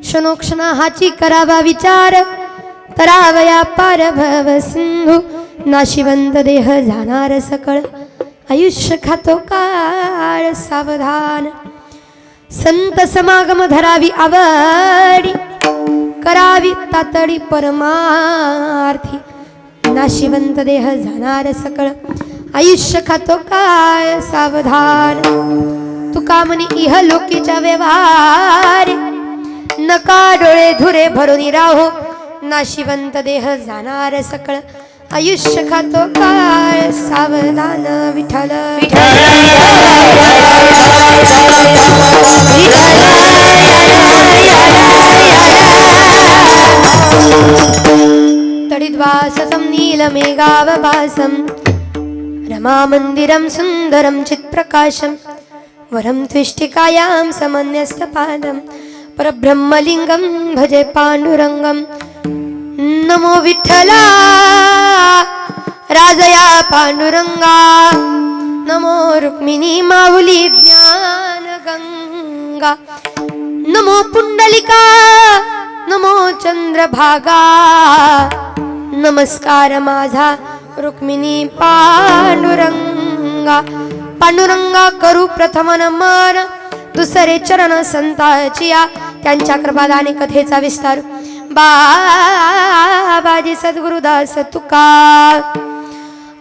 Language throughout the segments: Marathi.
क्षणोक्षणा हाची करावा विचार, तरावया पार भव सिंधू. नाशिवंत देह जाणार सकळ, आयुष्य खातो काळ सावधान. संत समागम धरावी आवडी, करावी तातडी परमार्थी. नाशिवंत देह जाणार सकळ, आयुष्य खातो काळ सावधान. तुका म्हणी इह लोकीच्या व्यवहारी, नका डोळे धुरे भरून राहो. नाशिवंत देह जाणार सकळ, आयुष्य खातो काळ सावधान. विठ्ठल तडिद्वाससं नीलमेघावभासं, रमामन्दिरं सुन्दरं चित्प्रकाशं. वरं त्विष्टिकायां समन्यस्तपादं, परब्रह्मलिङ्गं भजे पाण्डुरङ्गं. नमो विठ्ठला राजया पांडुरंगा, नमो रुक्मिणी माऊली ज्ञानगंगा. नमो पुंडलिका, नमो चंद्रभागा. नमस्कार माझा रुक्मिणी पांडुरंगा. पांडुरंगा करू प्रथम नमन, दुसरे चरण संतांचिया. त्यांच्या कृपादाने कथेचा विस्तार. बाबाजी सद्गुरुदास तुका,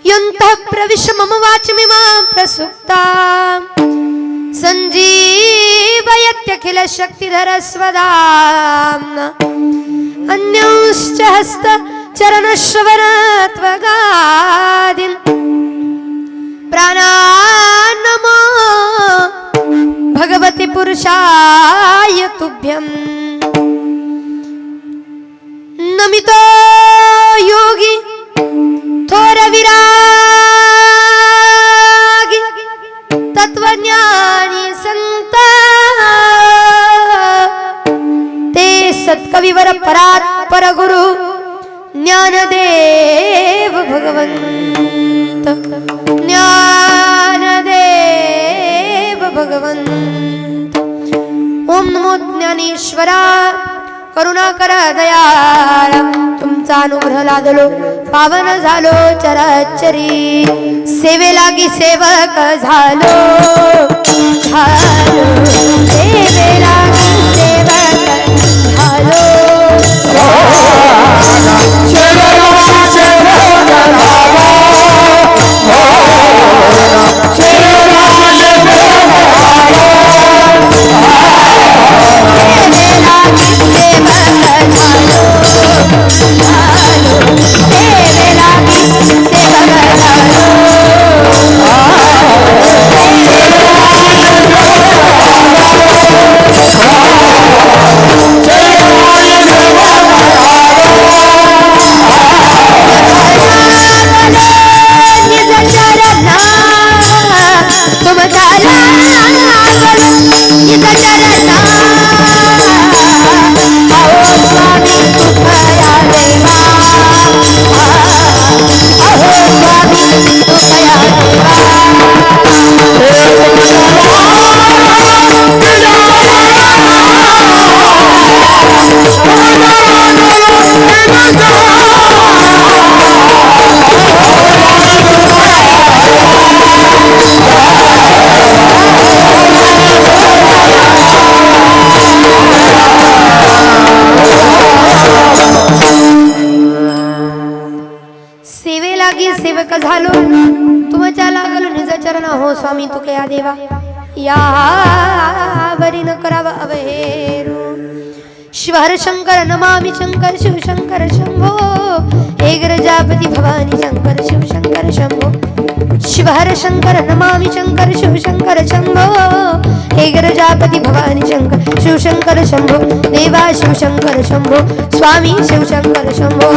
यंतः प्रविश मम वाचमिमां प्रसुप्ता. संजीवयत्यखिल शक्तिधर स्वदाम्ना. अन्यांश्च हस्त चरण श्रवण त्वगादीन्, प्राणान्नमो भगवते पुरुषाय तुभ्यं. नमितो योगी थोर विरागी, तत्वज्ञानी संत. ते सत्कविवर परात्पर गुरु, ज्ञानदेव भगवंत. ज्ञानदेव भगवंत. ओम नमो ज्ञानेश्वरा, करुणाकर दयाळ. तुमचा अनुग्रह लादलो, पावन झालो चराचरी. सेवे लागी सेवक झालो, सेवे लागी सेवक झालो. सेवक झालो, तुमच्या लागलो निज चरण. हो स्वामी तुके या देवा, यावरी न करावा अवहेरू. शिवहर शंकर नमामि शंकर शिवशंकर शंभो. हे गिरिजापती भवानी शंकर शिवशंकर शंभो. शिवहर शंकर नमामि शंकर शिवशंकर शंभो. हे गिरिजापती भवानी शंकर शिवशंकर शंभो. देवा शिवशंकर शंभो, स्वामी शिवशंकर शंभो.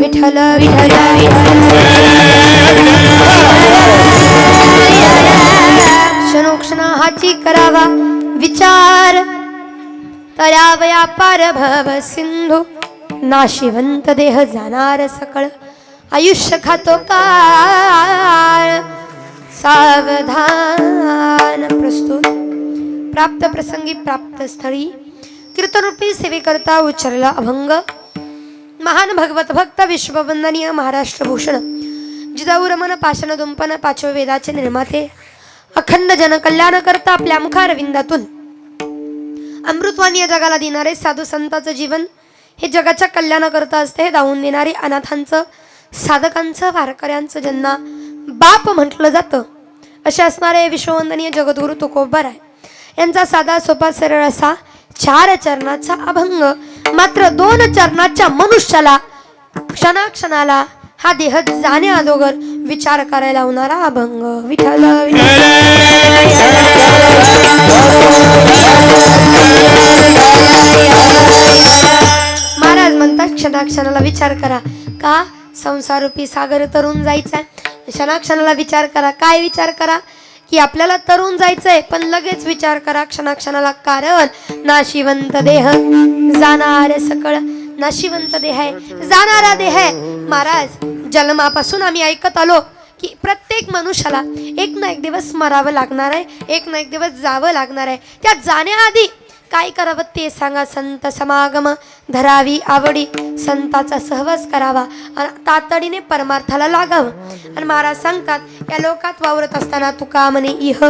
विठ्ठल विठ्ठल क्षणोक्षणा हाची करावा विचार, तरावया पार भव सिंधू. नाशिवंत देह जाणार सकळ, आयुष्य खातो काळ सावधान. प्रस्तुत प्राप्त प्रसंगी प्राप्त स्थळी कीर्तनरूपी सेवेकरता उच्चारला अभंग. महान भगवत भक्त विश्ववंदनीय महाराष्ट्र भूषण जिजाऊ रमण पाषाण दुंपन पाचवे वेदाचे निर्माते अखंड जनकल्याण करता आपल्या मुखारविंदातून अमृतवाणी या जगाला देणारे साधू संतांचं जीवन हे जगाच्या कल्याणाकरता असते. हे दावून देणारे अनाथांचं साधकांचं वारकऱ्यांचं ज्यांना बाप म्हटलं जातं असे असणारे विश्ववंदनीय जगद्गुरु तुकोबाराय यांचा साधा सोपा सरळ असा 4 चरणाचा अभंग. मात्र 2 चरणाच्या मनुष्याला क्षणाक्षणाला हा देह जाणे अगोदर विचार करायला लावणारा अभंग. विठ्ठल महाराज म्हणतात क्षणाक्षणाला विचार करा. का? संसारूपी सागर तरुण जायचंय. क्षणाक्षणाला विचार करा. काय विचार करा? की आपल्याला तरुण जायचंय पण लगेच विचार करा क्षणाक्षणाला. कारण नाशिवंत देह जाणार सकळ. नाशिवंत देह आहे, जाणारा देह आहे. महाराज जन्मापासून आम्ही ऐकत आलो की प्रत्येक मनुष्याला एक ना एक दिवस मरावं लागणार आहे, एक ना एक दिवस जावं लागणार आहे. त्या जाण्याआधी काय करावं ते सांगा. संत समागम धरावी आवडी, संताचा सहवास करावा आणि तातडीने परमार्थाला लागावं. आणि महाराज सांगतात या लोकात वावरत असताना तुका म्हणे इह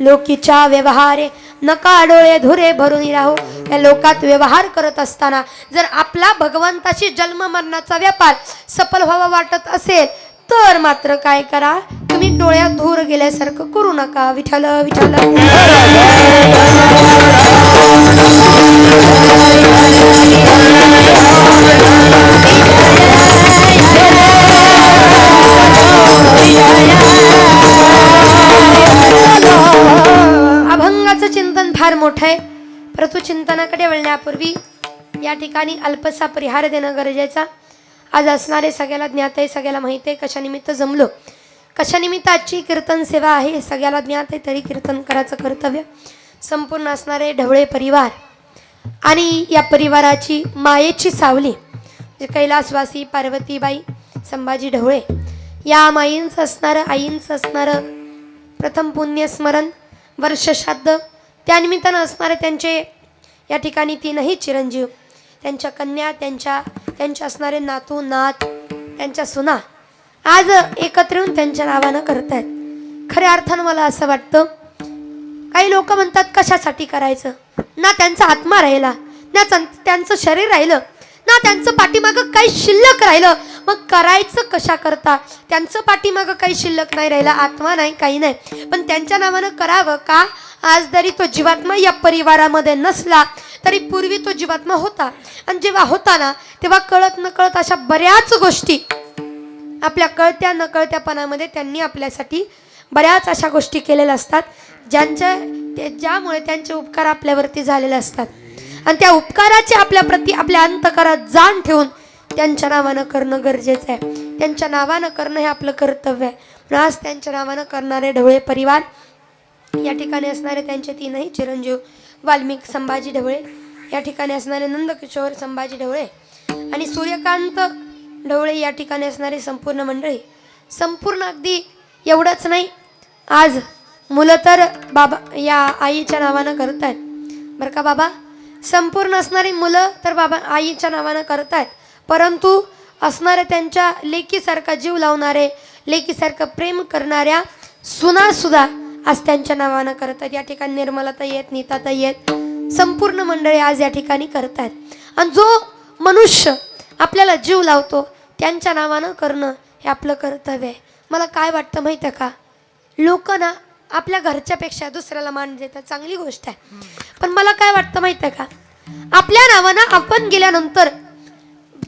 लोकीच्या व्यवहारे नका डोळे धुरे भरून राहो. या लोकात व्यवहार करत असताना जर आपला भगवंताशी जन्म मरणाचा व्यापार सफल व्हावा वाटत असेल तर मात्र काय करा, तुम्ही डोळ्यात धूर गेल्यासारखं करू नका. विठ्ठल विठ्ठल अभंगाचं चिंतन फार मोठं आहे, परंतु चिंतनाकडे वळण्यापूर्वी या ठिकाणी अल्पसा परिहार देणं गरजेचा. आज असणारे सगळ्याला ज्ञात आहे, सगळ्याला माहित आहे कशा निमित्त जमलो, कशा निमित्त आजची कीर्तन सेवा आहे हे सगळ्याला ज्ञात आहे. तरी कीर्तन करायचं कर्तव्य संपूर्ण असणारे ढवळे परिवार आणि या परिवाराची मायेची सावली म्हणजे कैलासवासी पार्वतीबाई संभाजी ढवळे या माईंचं असणारं आईंचं असणारं प्रथम पुण्यस्मरण वर्षश्राद्ध त्यानिमित्तानं असणारे त्यांचे या ठिकाणी 3ही चिरंजीव, त्यांच्या कन्या, त्यांच्या असणारे नातू नात, त्यांच्या सुना आज एकत्र येऊन त्यांच्या नावानं करतायत. खऱ्या अर्थानं मला असं वाटतं काही लोक म्हणतात कशासाठी करायचं. ना त्यांचा आत्मा राहिला, ना त्यांचं शरीर राहिलं, ना त्यांचं पाठीमागं काही शिल्लक राहिलं. मग करायचं कशा करता? त्यांचं पाठीमागं काही शिल्लक नाही राहिला, आत्मा नाही, काही नाही, पण त्यांच्या नावानं करावं का? आज जरी तो जीवात्मा या परिवारामध्ये नसला तरी पूर्वी तो जीवात्मा होता आणि जेव्हा होता ना तेव्हा कळत नकळत अशा बऱ्याच गोष्टी आपल्या कळत्या नकळत्यापणामध्ये त्यांनी आपल्यासाठी बऱ्याच अशा गोष्टी केलेल्या असतात ज्यामुळे त्यांचे उपकार आपल्यावरती झालेले असतात. आणि त्या उपकाराचे आपल्याप्रती आपल्या अंतःकरात जाण ठेवून त्यांच्या नावानं करणं गरजेचं आहे. त्यांच्या नावानं करणं हे आपलं कर्तव्य आहे. पण आज त्यांच्या नावानं करणारे ढवळे परिवार या ठिकाणी असणारे त्यांचे 3ही चिरंजीव वाल्मिक संभाजी ढवळे, या ठिकाणी असणारे नंदकिशोर संभाजी ढवळे आणि सूर्यकांत ढवळे या ठिकाणी असणारी संपूर्ण मंडळी. संपूर्ण अगदी एवढंच नाही, आज मुलं तर बाबा या आईच्या नावानं करतायत बरं का बाबा. संपूर्ण असणारी मुलं तर बाबा आईच्या नावानं करतायत, परंतु असणारे त्यांच्या लेकीसारखा जीव लावणारे, लेकीसारखं प्रेम करणाऱ्या सुनासुद्धा आज त्यांच्या नावानं करतात. या ठिकाणी निर्मलाताई आहेत, नीताताई आहेत, संपूर्ण मंडळी आज या ठिकाणी करतायत. आणि जो मनुष्य आपल्याला जीव लावतो त्यांच्या नावानं करणं हे आपलं कर्तव्य आहे. मला काय वाटतं माहिती आहे का, लोक ना आपल्या घरच्यापेक्षा दुसऱ्याला मान देतात, चांगली गोष्ट आहे, पण मला काय वाटतं माहिती आहे का, आपल्या नावानं आपण गेल्यानंतर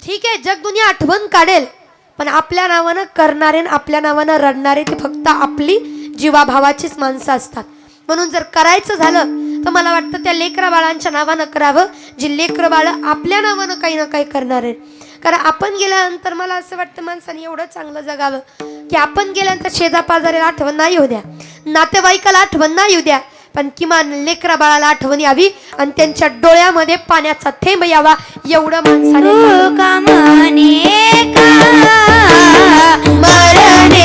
ठीक आहे जग दुनिया आठवण काढेल, पण आपल्या नावानं करणारे आपल्या नावानं रडणारे ते फक्त आपली जीवाभावाचीच माणसं असतात. म्हणून जर करायचं झालं तर मला वाटतं त्या लेकरा बाळांच्या नावानं करावं, जी लेकरं बाळं आपल्या नावानं काही ना काही करणार आहेत. कारण आपण गेल्यानंतर मला असं वाटतं माणसाने एवढं चांगलं जगावं की आपण गेल्यानंतर शेजापाजाऱ्याला आठवण नाही येऊ द्या, नातेवाईकाला आठवण नाही येऊ द्या, पण किमान लेकरा बाळाला आठवण यावी आणि त्यांच्या डोळ्यामध्ये पाण्याचा थेंब यावा एवढं माणसाने मरणे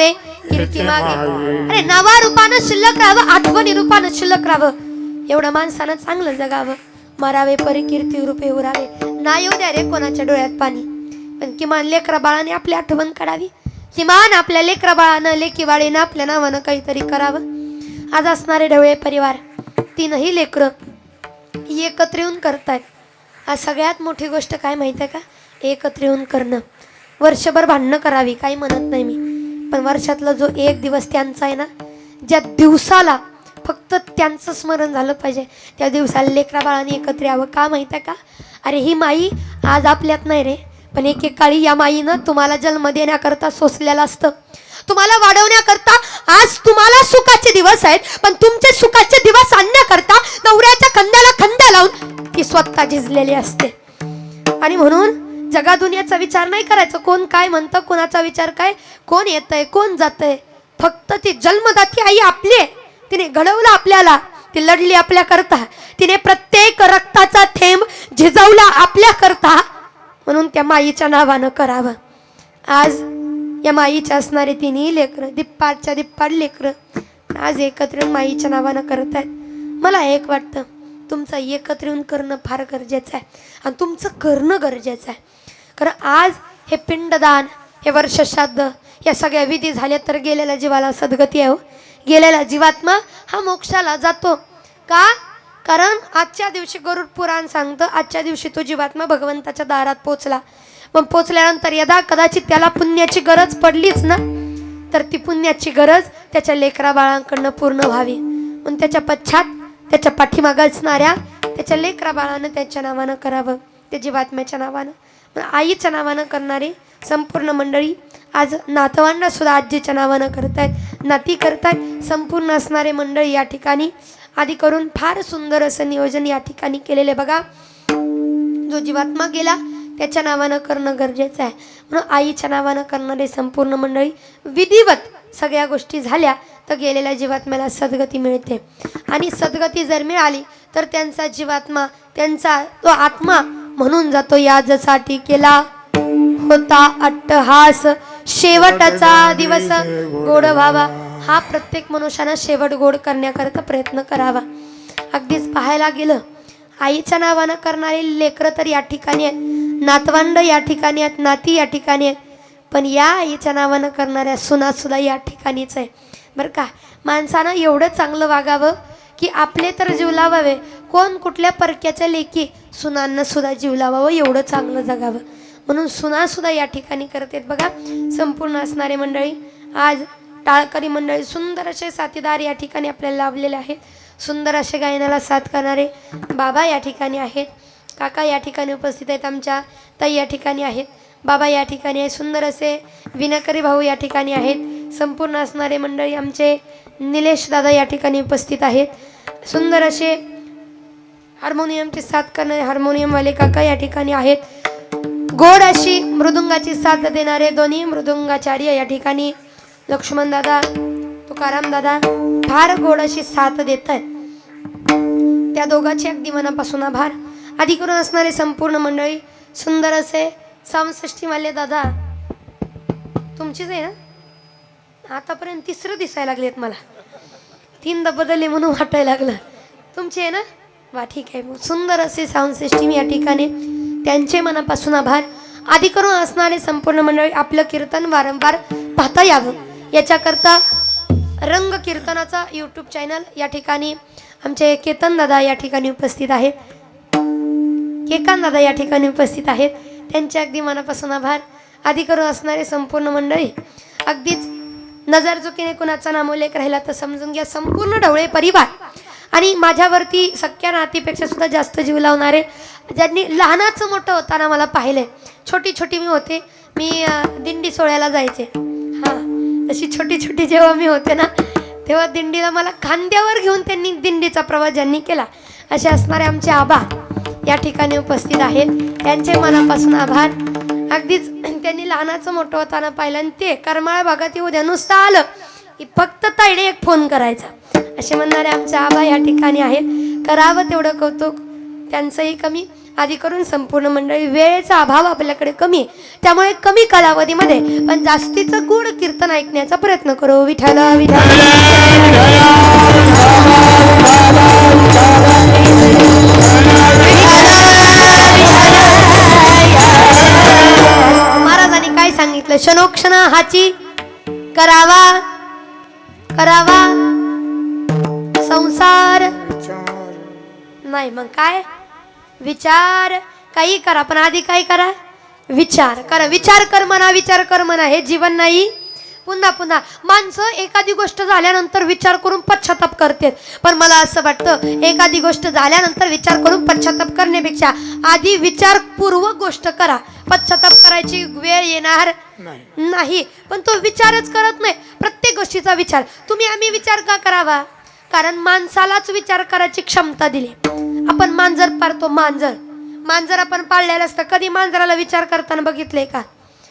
रे कीर्ती मागे. अरे नावा रूपानं शिल्लक राहावं, आठवणी रूपानं शिल्लक राहावं. एवढं माणसानं चांगलं जगावं. मरावे परी कीर्ती रूपे उरावे. ना येऊ द्या रे कोणाच्या डोळ्यात पाणी, पण किमान लेकरा बाळाने आपली आठवण काढावी. किमान आपल्या लेकरा बाळानं लेकी बाळीनं आपल्या नावानं काहीतरी करावं. आज असणारे ढवळे परिवार तीनही लेकरं एकत्र येऊन करतायत. आज सगळ्यात मोठी गोष्ट काय माहिती आहे का? एकत्र येऊन करणं. वर्षभर भांडणं करावी काही म्हणत नाही मी, पण वर्षातला जो एक दिवस त्यांचा आहे ना, ज्या दिवसाला फक्त त्यांचं स्मरण झालं पाहिजे, त्या दिवसाला लेकरा बाळाने एकत्र यावं. का माहिती आहे का? अरे ही माई आज आपल्यात नाही रे, पण एकेकाळी या माईनं तुम्हाला जन्म देण्याकरता सोसलेलं असतं. तुम्हाला वाढवण्याकरता आज तुम्हाला सुखाचे दिवस आहेत, पण तुमचे सुखाचे दिवस आणण्याकरता नवऱ्याच्या खांद्याला खांदा लावून ती स्वतः झिजलेली असते. आणि म्हणून जगा दुनियाचा विचार नाही करायचा, कोण काय म्हणतं, कोणाचा विचार काय, कोण येतंय कोण जातंय. फक्त ती जन्मदाती आई आपली आहे. तिने घडवलं आपल्याला, ती लढली आपल्या करता, तिने प्रत्येक रक्ताचा थेंब झिजवला आपल्या करता. म्हणून त्या माईच्या नावानं करावं. आज या माईच्या असणारे तिन्ही लेकरं दिप्पाडच्या दिप्पाड लेकरं आज एकत्र येऊन माईच्या नावानं करत आहेत. मला एक वाटतं, तुमचं एकत्र येऊन करणं फार गरजेचं आहे आणि तुमचं करणं गरजेचं आहे. कारण आज हे पिंडदान, हे वर्षश्राद्ध, या सगळ्या विधी झाल्या तर गेलेल्या जीवाला सद्गती आहे हो. गेलेला जीवात्मा हा मोक्षाला जातो. का? कारण आजच्या दिवशी गरुड पुराण सांगतं, आजच्या दिवशी तो जीवात्मा भगवंताच्या दारात पोचला. मग पोचल्यानंतर यदा कदाचित त्याला पुण्याची गरज पडलीच ना, तर ती पुण्याची गरज त्याच्या लेकरा बाळांकडनं पूर्ण व्हावी. म्हणून त्याच्या पश्चात त्याच्या पाठीमागं असणाऱ्या त्याच्या लेकरा बाळानं त्याच्या नावानं करावं, त्या जीवात्म्याच्या नावानं. पण आईच्या नावानं करणारी संपूर्ण मंडळी आज नातवांना सुद्धा आजीच्या नावानं करतायत, नाती करतायत. संपूर्ण असणारे मंडळी या ठिकाणी आधी करून फार सुंदर असं नियोजन या ठिकाणी केलेले बघा. जो जीवात्मा गेला त्याच्या नावानं करणं गरजेचं आहे. म्हणून आईच्या नावानं करणारे संपूर्ण मंडळी विधिवत सगळ्या गोष्टी झाल्या तर गेलेल्या जीवात्म्याला सद्गती मिळते. आणि सद्गती जर मिळाली तर त्यांचा जीवात्मा, त्यांचा तो आत्मा म्हणून जातो, याजसाठी केला होता अट्टहास, शेवटचा दिवस गोड व्हावा. हा प्रत्येक मनुष्यानं शेवट गोड करण्याकरता प्रयत्न करावा. अगदीच पाहायला गेलं, आईच्या नावानं करणारे लेकरं तर या ठिकाणी आहेत, नातवंड या ठिकाणी आहेत, नाती या ठिकाणी आहेत, पण या आईच्या नावानं करणाऱ्या सुनासुद्धा या ठिकाणीच आहे बरं का. माणसानं एवढं चांगलं वागावं की आपले तर जीव लावावे, कोण कुठल्या परक्याच्या लेकी सुनांना सुद्धा जीव लावावं, एवढं चांगलं जगावं. म्हणून सुनासुद्धा या ठिकाणी करतात बघा. संपूर्ण असणारे मंडळी आज टाळकरी मंडळी सुंदर असे साथीदार या ठिकाणी आपल्याला लाभलेले आहेत. सुंदर असे गायनाला साथ करणारे बाबा या ठिकाणी आहेत, काका या ठिकाणी उपस्थित आहेत, आमच्या ताई या ठिकाणी आहेत, बाबा या ठिकाणी आहेत, सुंदर असे विनाकरी भाऊ या ठिकाणी आहेत. संपूर्ण असणारे मंडळी आमचे निलेश दादा या ठिकाणी उपस्थित आहेत. सुंदर असे हार्मोनियमची साथ करणारे हार्मोनियमवाले काका या ठिकाणी आहेत. गोड अशी मृदुंगाची साथ देणारे दोन्ही मृदुंगाचार्य या ठिकाणी लक्ष्मण दादा, तुकाराम दादा फार गोड अशी साथ देत आहेत. त्या दोघांचे अगदी मनापासून आभार. आधी करून असणारे संपूर्ण मंडळी सुंदर असे सामसष्टीवाले दादा तुमचीच आहे ना, आतापर्यंत तिसरं दिसायला लागलेत मला, तीनदा बदलले म्हणून वाटायला लागलं. तुमचे आहे ना, वा ठीक आहे. सुंदर असे साऊंड सिस्टीम या ठिकाणी, त्यांचे मनापासून आभार. आधी करून असणारे संपूर्ण मंडळी आपलं कीर्तन वारंवार पाहता यावं याच्याकरता रंग कीर्तनाचा यूट्यूब चॅनल या ठिकाणी आमचे केतन दादा या ठिकाणी उपस्थित आहेत, केकान दादा या ठिकाणी उपस्थित आहेत, त्यांचे अगदी मनापासून आभार. आधी करून असणारे संपूर्ण मंडळी अगदीच नजर चुकीने कुणाचा नामोल्लेख राहिला तर समजून घ्या. संपूर्ण ढवळे परिवार आणि माझ्यावरती सख्या नातीपेक्षा सुद्धा जास्त जीव लावणारे, ज्यांनी लहानाचं मोठं होताना मला पाहिले, छोटी छोटी मी होते, मी दिंडी सोहळ्याला जायचे, हां तशी छोटी छोटी जेव्हा मी होते ना तेव्हा दिंडीला मला खांद्यावर घेऊन त्यांनी दिंडीचा प्रवास ज्यांनी केला, असे असणारे आमचे आबा या ठिकाणी उपस्थित आहेत, त्यांचे मनापासून आभार. अगदीच त्यांनी लहानाचं मोठं होताना पाहिलं आणि ते करमाळा भागात येऊ द्या, नुसतं आलं की फक्त ताईडे एक फोन करायचा, असे म्हणणारे आमचे आबा या ठिकाणी आहेत. करावं तेवढं कौतुक त्यांचंही कमी. आधी करून संपूर्ण मंडळी, वेळेचा अभाव आपल्याकडे कमी आहे, त्यामुळे कमी कालावधीमध्ये पण जास्तीचं गुढ कीर्तन ऐकण्याचा प्रयत्न करू. विठ्ठल विठ्ठल महाराजांनी काय सांगितलं? क्षणोक्षणा हाची करावा करावा संसार नाही, मग काय विचार. काही करा पण आधी काय करा? विचार करा. विचार कर म्हणा, विचार कर म्हणा, हे जीवन नाही. पुन्हा पुन्हा माणसं एखादी गोष्ट झाल्यानंतर विचार करून पश्चाताप करतात, पण मला असं वाटतं एखादी गोष्ट झाल्यानंतर विचार करून पश्चाताप करण्यापेक्षा आधी विचारपूर्वक गोष्ट करा. पश्चाताप करायची वेळ येणार नाही, पण तो विचारच करत नाही. प्रत्येक गोष्टीचा विचार आम्ही विचार का करावा? कारण माणसालाच विचार करायची क्षमता दिली. आपण मांजर पाळतो, मांजर आपण पाळलेलं असतं. कधी मांजराला विचार करताना बघितले का?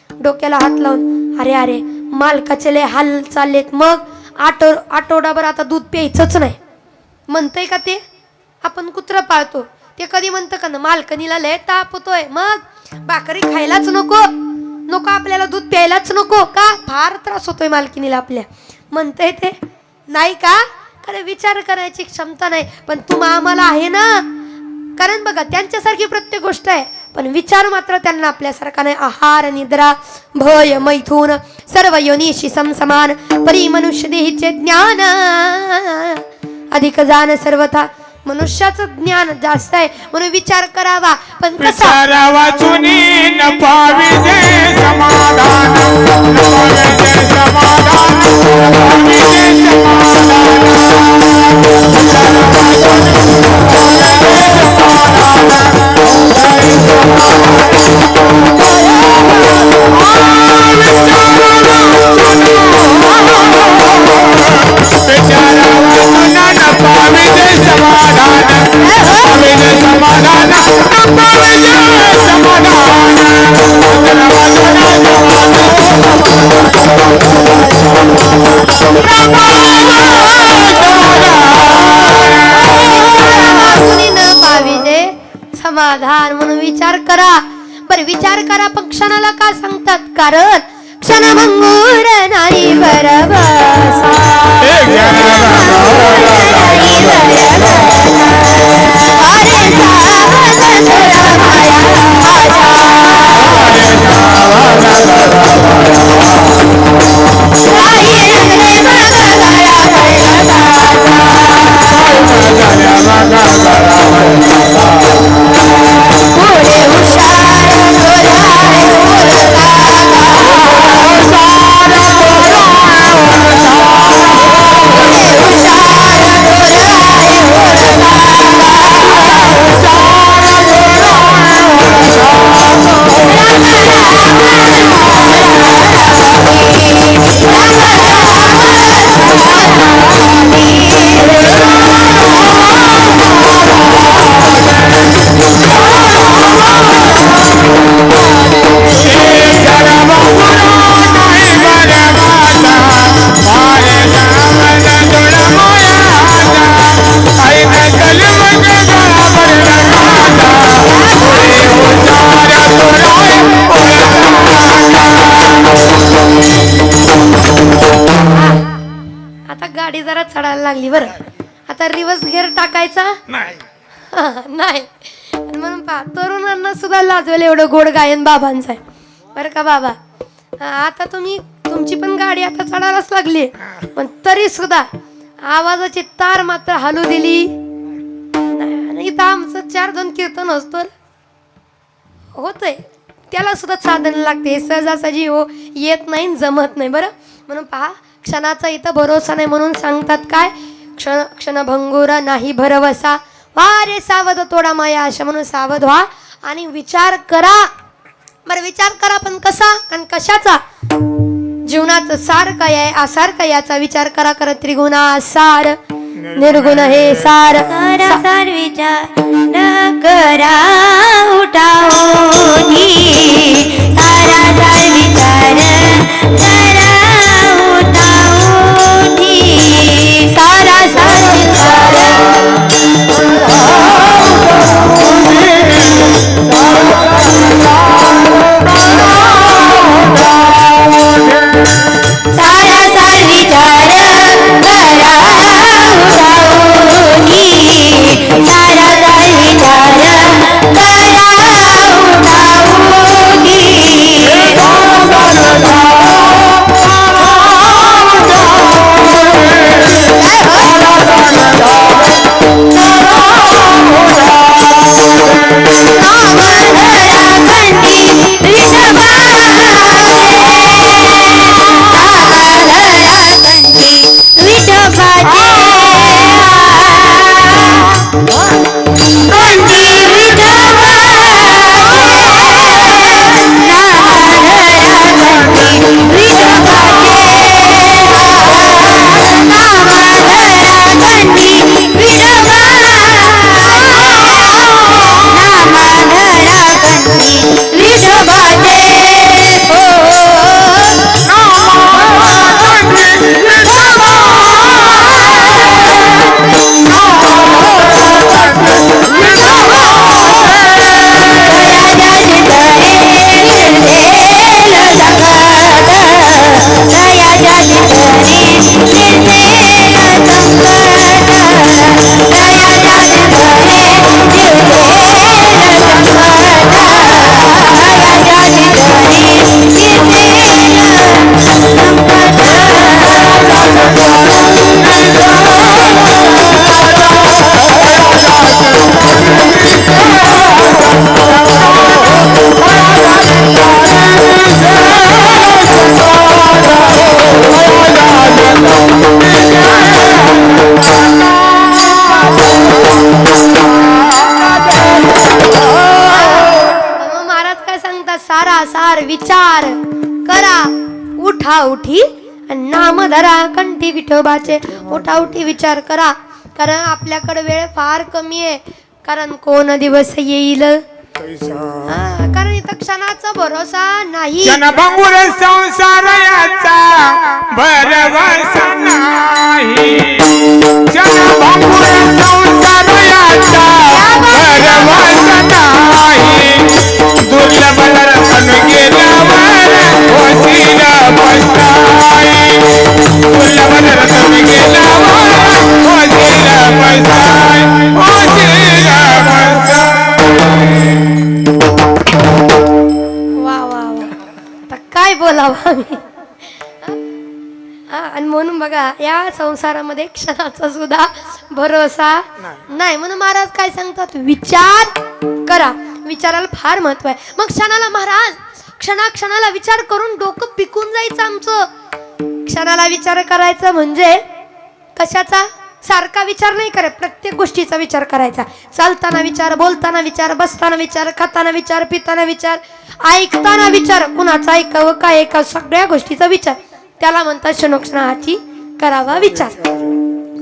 डोक्याला हात लावून अरे अरे मालकाचे लय हाल चाललेत, मग आठवडाभर आता दूध प्यायचंच नाही म्हणतंय का ते? आपण कुत्रं पाळतो, ते कधी म्हणतं का ना मालकणीला लय ताप होतोय, मग भाकरी खायलाच नको आपल्याला, दूध प्यायलाच नको का? फार त्रास होतोय मालकिनीला आपल्या, म्हणतंय ते नाही का? कारण विचार करायची क्षमता नाही. पण आम्हाला आहे ना, कारण बघा त्यांच्यासारखी प्रत्येक गोष्ट आहे, पण विचार मात्र त्यांना आपल्यासारखा नाही. आहार निद्रा भय मैथून सर्व योनीशी समसमान, परी मनुष्य देहीचे ज्ञान अधिक जाण सर्वथा. मनुष्याचं ज्ञान जास्त आहे म्हणून विचार करावा, पण कसा? समाधान म्हणून विचार करा. बरं विचार करा, पण क्षणाला का सांगतात? कारण क्षणभंगूर नाही बरबसा, गाडी जरा चढायला लागली. बरं आता रिवर्स गिअर टाकायचा नाही, म्हणून पहा तरुणांना सुद्धा लाजवेल एवढं गोड गायन बाबांचं आहे बरं का बाबा. आता तुमची पण गाडी आता चढायलाच लागली, पण तरी सुद्धा आवाजाची तार मात्र हलू दिली नाही. इथं आमचं 4 कीर्तन असतो होतंय, त्याला सुद्धा साधन लागते. सहजासहजी येत नाही, जमत नाही. बरं म्हणून पहा क्षणाचा इथं भरोसा नाही, म्हणून सांगतात काय? क्षणभंगुर नाही भरवसा, वा रे सावध तोडा माया अशा. म्हणून सावध व्हा आणि विचार करा. बरं विचार करा, पण कसा आणि कशाचा? जीवनाचं सार काय आहे, आसार काय याचा विचार करा. कर त्रिगुणासार निर्गुण हे सार. सार विचार न करा उठाओनी, सारा सार विचार करा उठाओनी, सारा सार विचार विठोबाचे विठोबाचे उठाउठी विचार करा, कारण आपल्याकडे वेळ फार कमी आहे. कारण कोण दिवस येईल, कारण इथं क्षणाचा भरोसा नाही. जनभंगुर संसार याचा भरवसा नाही. जनभंगुर संसार याचा भरवसा नाही. दुर्लभ रतन गेल्यावर होशील पस्ताई. दुर्लभ रतन गेल्यावर होशील पस्ताई. होशील पस्ताई. वा वा वा, आता काय बोलावं आम्ही. आणि म्हणून बघा या संसारामध्ये क्षणाचा सुद्धा भरोसा नाही. म्हणून महाराज काय सांगतात, विचार करा. विचाराला फार महत्व आहे. मग क्षणाला महाराज क्षणाला विचार करून डोकं पिकून जायचं आमचं. क्षणाला विचार करायचा म्हणजे कशाचा, सारखा विचार नाही करत, प्रत्येक गोष्टीचा विचार करायचा. चालताना विचार, बोलताना विचार, बसताना विचार, खाताना विचार, पिताना विचार, ऐकताना विचार, कुणाचा ऐकावं काय ऐकावं सगळ्या गोष्टीचा विचार. त्याला म्हणतात क्षणोक्षणाची करावा विचार.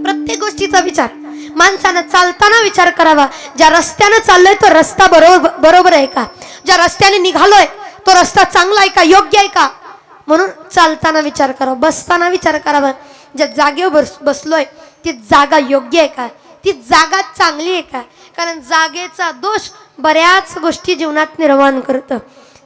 प्रत्येक गोष्टीचा विचार. माणसानं चालताना विचार करावा, ज्या रस्त्यानं चाललोय तो रस्ता बरोबर आहे का, ज्या रस्त्याने निघालोय तो रस्ता चांगला आहे का, योग्य आहे का. म्हणून चालताना विचार करावा, बसताना विचार करावा, ज्या जागेवर बसलोय ती जागा योग्य आहे का, ती जागा चांगली आहे का. कारण जागेचा दोष बऱ्याच गोष्टी जीवनात निर्माण करतं.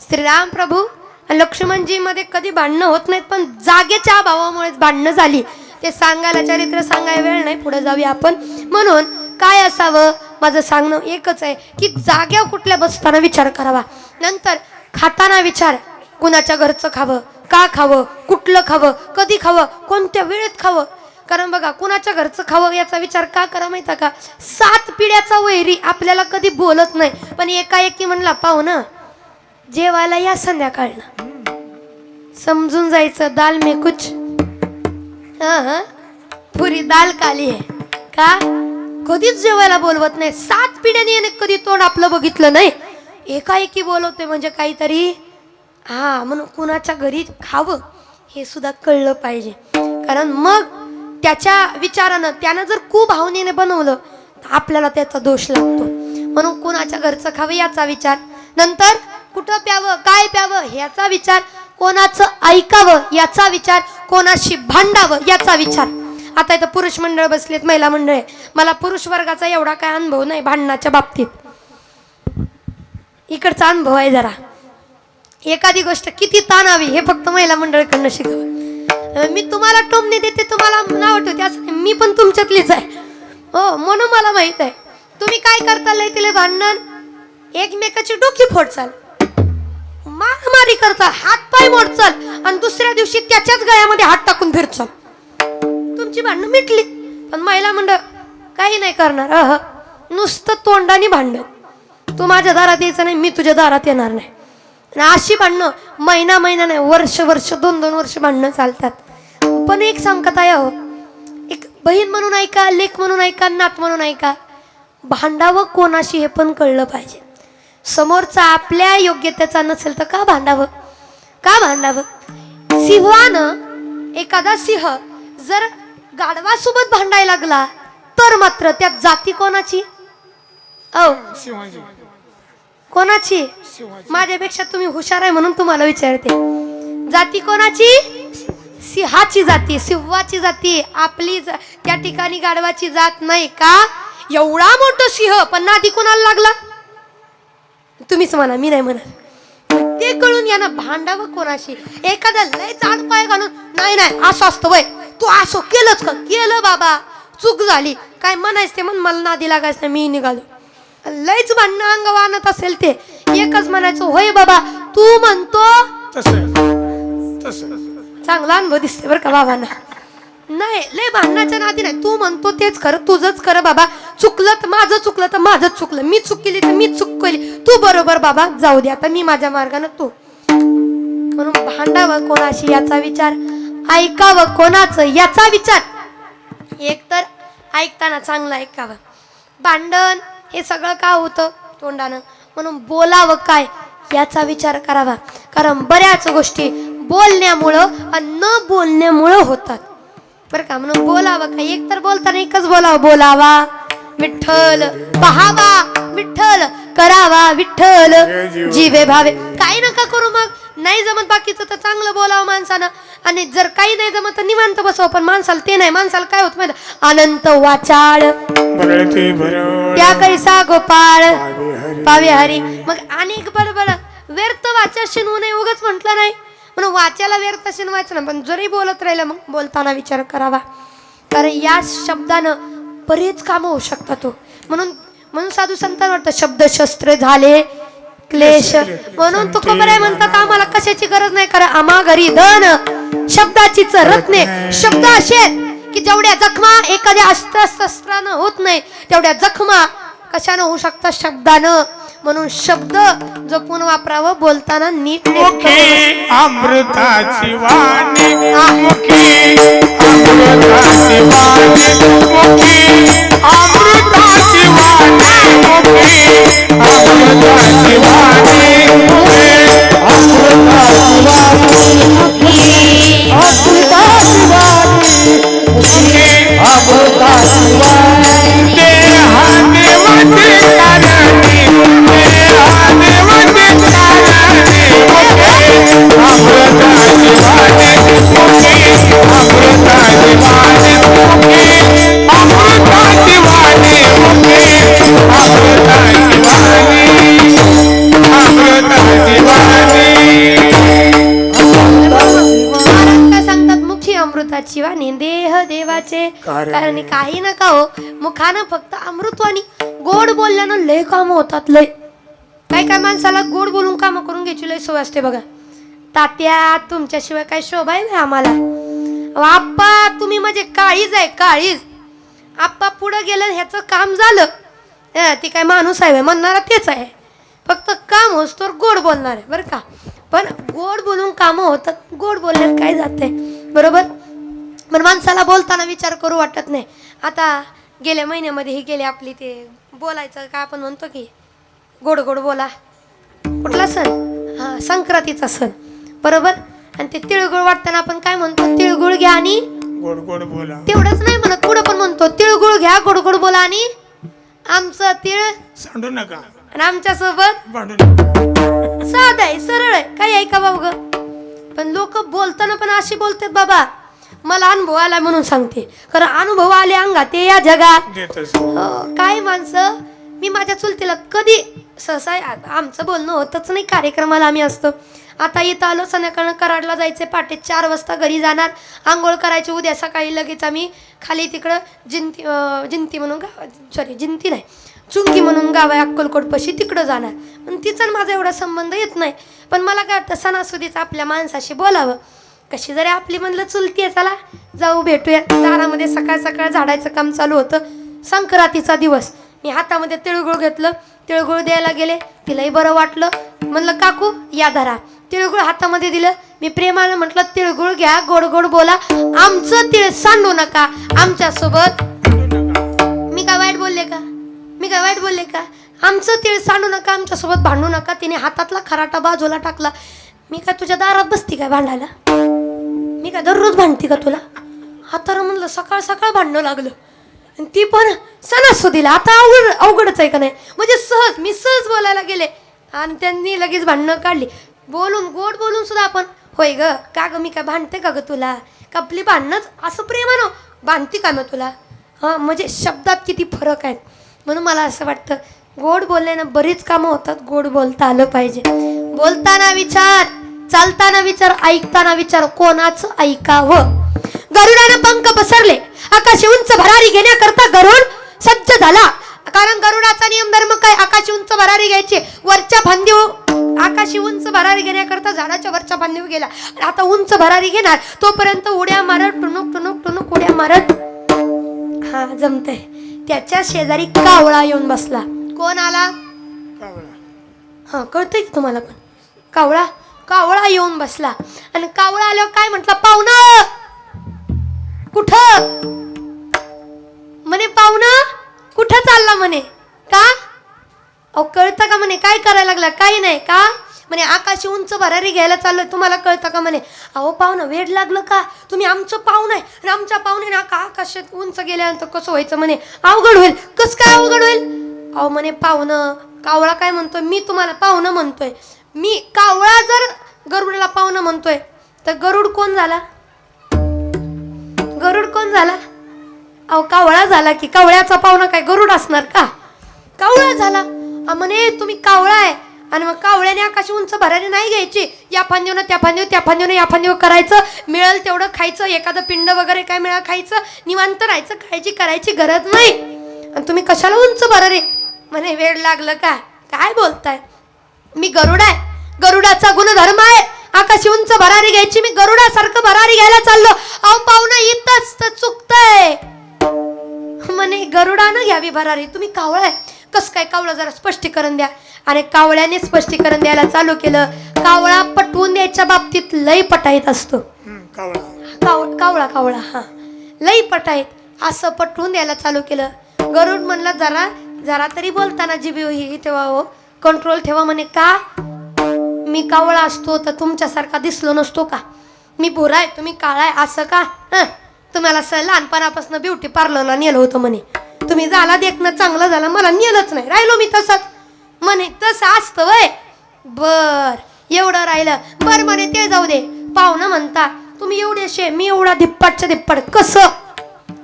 श्रीराम प्रभू लक्ष्मणजी मध्ये कधी भांडणं होत नाहीत, पण जागेच्या अभावामुळेच भांडणं झाली. ते सांगायला चरित्र सांगायला वेळ नाही, पुढे जाऊया आपण. म्हणून काय असावं, माझं सांगणं एकच आहे की जाग्यावर कुठल्या बसताना विचार करावा. नंतर खाताना विचार, कुणाच्या घरचं खावं, का खावं, कुठलं खावं, कधी खावं, कोणत्या वेळेत खावं. कारण बघा कुणाच्या घरचं खावं याचा विचार का करा माहिती का, 7 पिढ्याचा वैरी आपल्याला कधी बोलत नाही, पण एकाएकी म्हणला पाहुणं जेवायला या संध्याकाळला, समजून जायचं दाल में कुछ पुरी दाल काली आहे का. कधीच जेवायला बोलवत नाही. 7 पिढ्यांनी कधी तोंड आपलं बघितलं नाही, एकाएकी बोलवते म्हणजे काहीतरी. म्हणून कुणाच्या घरी खावं हे सुद्धा कळलं पाहिजे. कारण मग त्याच्या विचारानं त्यानं जर कुभावनेने बनवलं तर आपल्याला त्याचा दोष लागतो. म्हणून कुणाच्या घरचं खावं याचा विचार. नंतर कुठं प्यावं, काय प्यावं ह्याचा विचार. कोणाचं ऐकावं याचा विचार. कोणाशी भांडावं याचा विचार. आता इथं पुरुष मंडळ बसलेत, महिला मंडळ आहे. मला पुरुष वर्गाचा एवढा काय अनुभव नाही भांडणाच्या बाबतीत, इकडचा अनुभव आहे जरा. एखादी गोष्ट किती ताण हवी हे फक्त महिला मंडळाकडनं शिकावं. मी तुम्हाला टोमणे देते, तुम्हाला नाव ठेवते असं नाही, मी पण तुमच्यातलीच आहे हो. म्हणून मला माहित आहे तुम्ही काय करता. लय तिला भांडण, एकमेकाची डोकी फोडचाल, मारामारी करचाल, हात पाय मोडचाल आणि दुसऱ्या दिवशी त्याच्याच गळ्यामध्ये हात टाकून फिरचाल. तुमची भांडणं मिटली. पण महिला मंडळ काही नाही करणार, नुसतं तोंडाने भांडण. तू माझ्या दारात यायचं नाही, मी तुझ्या दारात येणार नाही. अशी भांडणं महिना नाही, वर्ष 2-2 वर्ष भांडणं चालतात. पण एक सांगत आहे हो, एक बहीण म्हणून ऐका, लेक म्हणून ऐका, नात म्हणून ऐका, भांडावं कोणाशी हे पण कळलं पाहिजे. समोरचा आपल्या योग्यतेचा नसेल तर का भांडावं, का भांडावं. सिंहानं, एखादा सिंह जर गाढवासोबत भांडायला लागला तर मात्र त्यात जाती कोणाची, कोणाची. माझ्यापेक्षा तुम्ही हुशार आहे म्हणून तुम्हाला विचारते. जाती कोणाची, सिंहाची जाती, सिंहाची जाती. आपली त्या ठिकाणी गाढवाची जात नाही का. एवढा मोठा सिंह पण नादी कोणाला लागला, तुम्हीच म्हणा, मी नाही म्हणत. ते कळून या ना, भांडावं कोणाशी. एखादा लय चाड पाय घालून नाही असं असतं वय, तू असं केलंच का, केलं बाबा चूक झाली, काय म्हणायचं ते म्हण, मला नादी लागायचं नाही, मी निघालो. लयच भांडणं अंग आणत असेल ते एकच म्हणायचं, होय बाबा तू म्हणतो चांगला अनुभव दिसते बरं का बाबांना. नाही लय भांडणाच्या नादी नाही, तू म्हणतो तेच खरं, तुझंच खरं बाबा, चुकलं तर माझं चुकलं तर माझंच चुकलं, मी चूक केली तर मी चूक केली, तू बरोबर बाबा, जाऊ दे आता मी माझ्या मार्गाने तू. म्हणून भांडावं कोणाशी याचा विचार, ऐकावं कोणाचं याचा विचार. एक तर ऐकताना चांगलं ऐकावं. भांडण हे सगळं का होतं तोंडानं, म्हणून बोलावं काय याचा विचार करावा. कारण बऱ्याच गोष्टी बोलण्यामुळं आणि न बोलण्यामुळं होतात. बरं का. म्हणून बोलावं काय, एक तर बोलताना एकच बोलावं, बोलावा विठ्ठल, पहावा विठ्ठल, करावा विठ्ठल, जीवे भावे. काही नका करू, मग नाही जमत बाकीचं तर चांगलं बोलावं माणसानं, आणि जर काही नाही जमत तर निवांत बसव. पण माणसाला ते नाही, माणसाला काय होत माहिती, अनंत वाचाळ त्या कैसा गोपाळ पावे हरी. मग अनेक बरोबर व्यर्थ वाचा शिनवू नये, उगाच म्हटलं नाही म्हणून वाचायला व्यर्थ शिनवायचं ना. पण जरी बोलत राहिलं मग बोलताना विचार करावा, कारण या शब्दानं बरेच कामं होऊ शकतात. म्हणून साधू संतांना वाटतं शब्द शस्त्र झाले क्लेश. म्हणून तुकोबराय म्हणतात आम्हाला कशाची गरज नाही, कारण आम्हा घरी धन शब्दाची रत्ने. शब्द असे की जेवढ्या जखमा एखाद्या अस्त्रशस्त्रानं होत नाही तेवढ्या जखमा कशानं होऊ शकतात, शब्दानं. म्हणून शब्द जपून वापरावं, बोलताना नीट. मुखी अमृताची वाणी, मुखी अमृताची वाणी, मुखी अमृताची वाणी, मुखी अमृताची वाणी, मुखी अमृताची वाणी, मुखी अमृताची वाणी, मुखी अमृताची वाणी. देहा देवाची कारणी, देहा देवाची कारणी, मुखी अमृताची वाणी, मुखी अमृताची वाणी, मुखी अमृताची वाणी, मुखी अमृताची वाणी, अमृताची वाणी. महाराज सांगतात मुखी अमृताची वाणी, देह देवाचे कारण. काही नका हो, मुखानं फक्त अमृतवाणी. गोड बोलल्यानं लय काम होतात, लय. काय काय माणसाला गोड बोलून काम करून घ्यायची लय सवय असते बघा. तात्या तुमच्याशिवाय काय शोभा आहे आम्हाला, आप्पा तुम्ही म्हणजे काळीज आहे, काळीज. आप्पा पुढे गेलं ह्याचं काम झालं, ती काय माणूस आहे म्हणणारा तेच आहे, फक्त काम होस तर गोड बोलणार आहे बरं का. पण गोड बोलून कामं होतात, गोड बोलण्यात काय जाते बरोबर. पण माणसाला बोलताना विचार करू वाटत नाही. आता गेल्या महिन्यामध्ये ही गेली आपली ते बोलायचं का आपण म्हणतो की गोड गोड बोला, कुठला सण, हा संक्रांतीचा सण बरोबर. आणि ते तिळगुळ वाटताना आपण काय म्हणतो, तिळगुळ घ्या आणि गोड गोड बोला. तेवढंच नाही म्हणत, पुढं पण म्हणतो तिळगुळ घ्या गोड गोड बोला आणि आमचं तिळ सांडू नका आणि आमच्या सोबत भांडू नका. साध आहे, सरळ आहे, काही ऐका बाबा ग. पण लोक बोलताना पण अशी बोलतात बाबा, मला अनुभव आला म्हणून सांगते, कारण अनुभव आले अंगात ते या जगात. काय माणसं, मी माझ्या चुलतीला कधी सहसा आमचं बोलणं होतच नाही, कार्यक्रमाला आम्ही असतो. आता इथं आलो, संध्याकाळनं कराडला जायचे, पहाटे 4 वाजता घरी जाणार, आंघोळ करायची, उद्या सकाळी लगेच आम्ही खाली तिकडं जिंती म्हणून गाव, सॉरी जिंती नाही चुंकी म्हणून गाव आहे अक्कलकोटपाशी, तिकडं जाणार. पण तिचा माझा एवढा संबंध येत नाही. पण मला काय वाटतं सणासुदीचं आपल्या माणसाशी बोलावं. कशी जरी आपली म्हणलं चुलती आहे, चला जाऊ भेटूया. दारामध्ये सकाळ सकाळ झाडायचं काम चालू होतं. संक्रांतीचा दिवस, मी हातामध्ये तिळगुळ घेतलं, तिळगुळ द्यायला गेले, तिलाही बरं वाटलं. म्हणलं काकू या धरा, तिळगुळ हातामध्ये दिलं. मी प्रेमानं म्हटलं तिळगुळ घ्या, गोड गोड बोला, आमचं तिळ सांडू नका आमच्यासोबत. मी काय वाईट बोलले का, मी काय वाईट बोलले का, आमचं तिळ सांडू नका, आमच्यासोबत भांडू नका. तिने हातातला खराटा बाजूला टाकला. मी काय तुझ्या दारात बसती काय भांडायला, मी काय दररोज भांडती का तुला. हाताला म्हणलं सकाळ सकाळ भांडणं लागलं, आणि ती पण सणासुदीला. आता अवघडच आहे का नाही, म्हणजे सहज मी सहज बोलायला गेले आणि त्यांनी लगेच भांडणं काढली. बोलून गोड बोलून सुद्धा आपण, होय ग का ग मी काय भांडते का ग तुला, का आपली भांडणंच असं प्रेमानं भांडती का मग तुला. हां म्हणजे शब्दात किती फरक आहेत. म्हणून मला असं वाटतं गोड बोलल्यानं बरीच कामं होतात, गोड बोलता आलं पाहिजे. बोलताना विचार, चालताना विचार, ऐकताना विचार, कोणाचं ऐकावं. गरुडानं पंख पसरले, आकाशी उंच भरारी घेण्याकरता गरुड सज्ज झाला. कारण गरुडाचा नियम धर्म काय, आकाशी उंच भरारी घ्यायची, वरच्या फांदीवर आकाशी उंच भरारी घेण्याकरता झाडाच्या वरच्या फांदीवर गेला. आता उंच भरारी घेणार तोपर्यंत उड्या मारत टुनुक टुनुक टुनुक उड्या मारत, हा जमतंय. त्याच्या शेजारी कावळा येऊन बसला. कोण आला, हा कळतंय की तुम्हाला पण, कावळा. कावळा येऊन बसला आणि कावळा आल्यावर काय म्हटलं, पाहुणा कुठं म्हणे, पाहुणा कुठं चालला म्हणे. का अहो कळतं का म्हणे, काय करायला लागला, काही नाही का म्हणे आकाशी उंच भरारी घ्यायला चाललोय, तुम्हाला कळतं का? म्हणे अहो पाहुणं वेड लागलं का? तुम्ही आमचं पाहुणं आहे आणि आमच्या पाहुणे आकाशात उंच गेल्यानंतर कसं व्हायचं? म्हणे अवघड होईल. कसं काय अवघड होईल? अहो म्हणे पाहुणं, कावळा काय म्हणतोय? मी तुम्हाला पाहुणं म्हणतोय. मी कावळा जर गरुडला पाहुणं म्हणतोय तर गरुड कोण झाला? गरुड कोण झाला? अहो कावळा झाला की. कावळ्याचा पाहुणा काय गरुड असणार का? कावळा झाला. म्हणे तुम्ही कावळा आहे आणि मग कावळ्याने आकाशी उंच भरारी नाही घ्यायची. या फांदीवनं त्या फांदीवर, त्या फांदीवनं या फांदीवर करायचं, मिळेल तेवढं खायचं, एखादं पिंड वगैरे काय मिळालं खायचं, निवांत राहायचं, काळजी करायची गरज नाही. आणि तुम्ही कशाला उंच भरारी? म्हणे वेळ लागलं का? काय बोलताय? मी गरुड आहे, गरुडाचा गुणधर्म आहे आकाशी उंच भरारी घ्यायची. मी गरुडासारखं भरारी घ्यायला चाललो. अहो पाहुणा इथंच तर चुकतंय. म्हणे गरुडानं घ्यावी भरारी, तुम्ही कावळा आहे. कसं काय? कावळा जरा स्पष्टीकरण द्या. आणि कावळ्याने स्पष्टीकरण द्यायला चालू केलं. कावळा पटवून द्यायच्या बाबतीत लई पटाईत असतो. कावळा कावळा हा लई पटाईत असं पटवून द्यायला चालू केलं. गरुड म्हणलं जरा जरा तरी बोलताना जीबी ही ठेवा, हो कंट्रोल ठेवा. म्हणे का? मी कावळा असतो तर तुमच्यासारखा दिसलो नसतो का? मी भुरा आहे, तुम्ही काळा आहे असं का? तुम्हाला लहानपणापासून ब्युटी पार्लरला नेलं होतं म्हणे. तुम्ही झाला देखणं चांगलं झालं, मला नेलंच नाही, राहिलो मी तसंच. म्हणे तसं असतं वय? बर एवढं राहिलं. बर म्हणे ते जाऊ दे. पाहुणं म्हणता तुम्ही एवढे शे, मी एवढा धिप्पाटच्या धिप्पाट. कसं?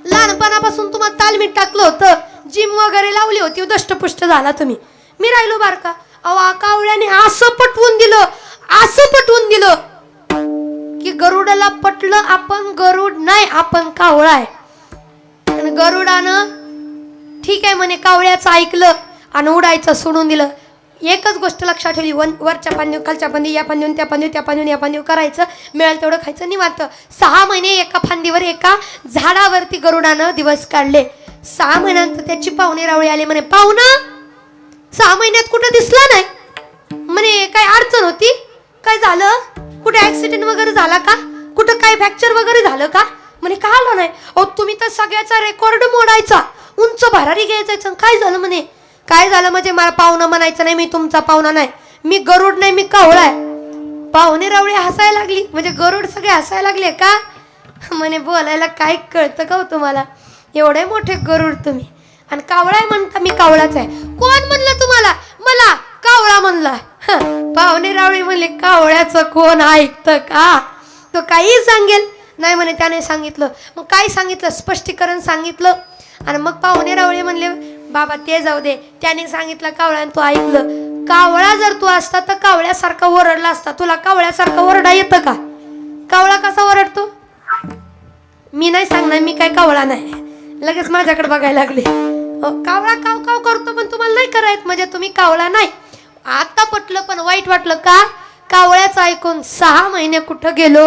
लहानपणापासून तुम्हाला तालमीत टाकलं होतं, जिम वगैरे लावली होती, दष्टपुष्ट झाला तुम्ही, मी राहिलो बारका. अहो कावळ्याने असं पटवून दिलं, असं पटवून दिलं की गरुडाला पटलं आपण गरुड नाही, आपण कावळा आहे. आणि गरुडानं ठीक आहे म्हणे कावळ्याचं ऐकलं आणि उडायचं सोडून दिलं. एकच गोष्ट लक्षात ठेवली, वरच्या फांदीवर खालच्या फांदी, या फांदीवर त्या फांदीवर, त्या फांदीवर या फांदीवर करायचं, मिळेल तेवढं खायचं निवांत. 6 महिने एका फांदीवर एका झाडावरती गरुडानं दिवस काढले. 6 महिन्यानंतर त्याची पाहुणे रावळी आले. म्हणे पाहुणा 6 महिन्यात कुठं दिसला नाही? म्हणे काय अडचण होती? काय झालं? कुठे ऍक्सिडेंट वगैरे झाला का? कुठं काय फ्रॅक्चर वगैरे झालं का? म्हणे काय आलं नाही. अहो तुम्ही तर सगळ्याचा रेकॉर्ड मोडायचा, उंच भरारी घ्यायचं. काय झालं? म्हणे काय झालं म्हणजे मला पाहुणं म्हणायचं नाही, मी तुमचा पाहुणा नाही, मी गरुड नाही, मी कावळा आहे. पाहुणे रावळे हसायला लागली. म्हणजे गरुड सगळे हसायला लागले का? म्हणे बोलायला काय कळतं का हो तुम्हाला? एवढे मोठे गरुड तुम्ही आणि कावळा आहे म्हणता, मी कावळाच आहे. कोण म्हणलं तुम्हाला? मला कावळा म्हणला. पाहुणे रावळे म्हणले कावळ्याचं कोण ऐकतं का? तो काही सांगेल नाही. म्हणे त्याने सांगितलं. मग काय सांगितलं? स्पष्टीकरण सांगितलं. आणि मग पाहुणे रावळे म्हणले बाबा ते जाऊ दे, त्याने सांगितलं कावळ्या, तू ऐकलं. कावळा जर तू असता तर कावळ्यासारखा ओरडला असता. तुला कावळ्यासारखा ओरडा येतं का? कावळा कसा ओरडतो? मी नाही सांगणार, मी काय कावळा नाही. लगेच माझ्याकडे बघायला लागले. कावळा काव काव करतो पण तुम्हाला नाही करायचं म्हणजे तुम्ही कावळा नाही. आता पटलं पण वाईट वाटलं का? कावळ्याचं ऐकून 6 महिने कुठं गेलो?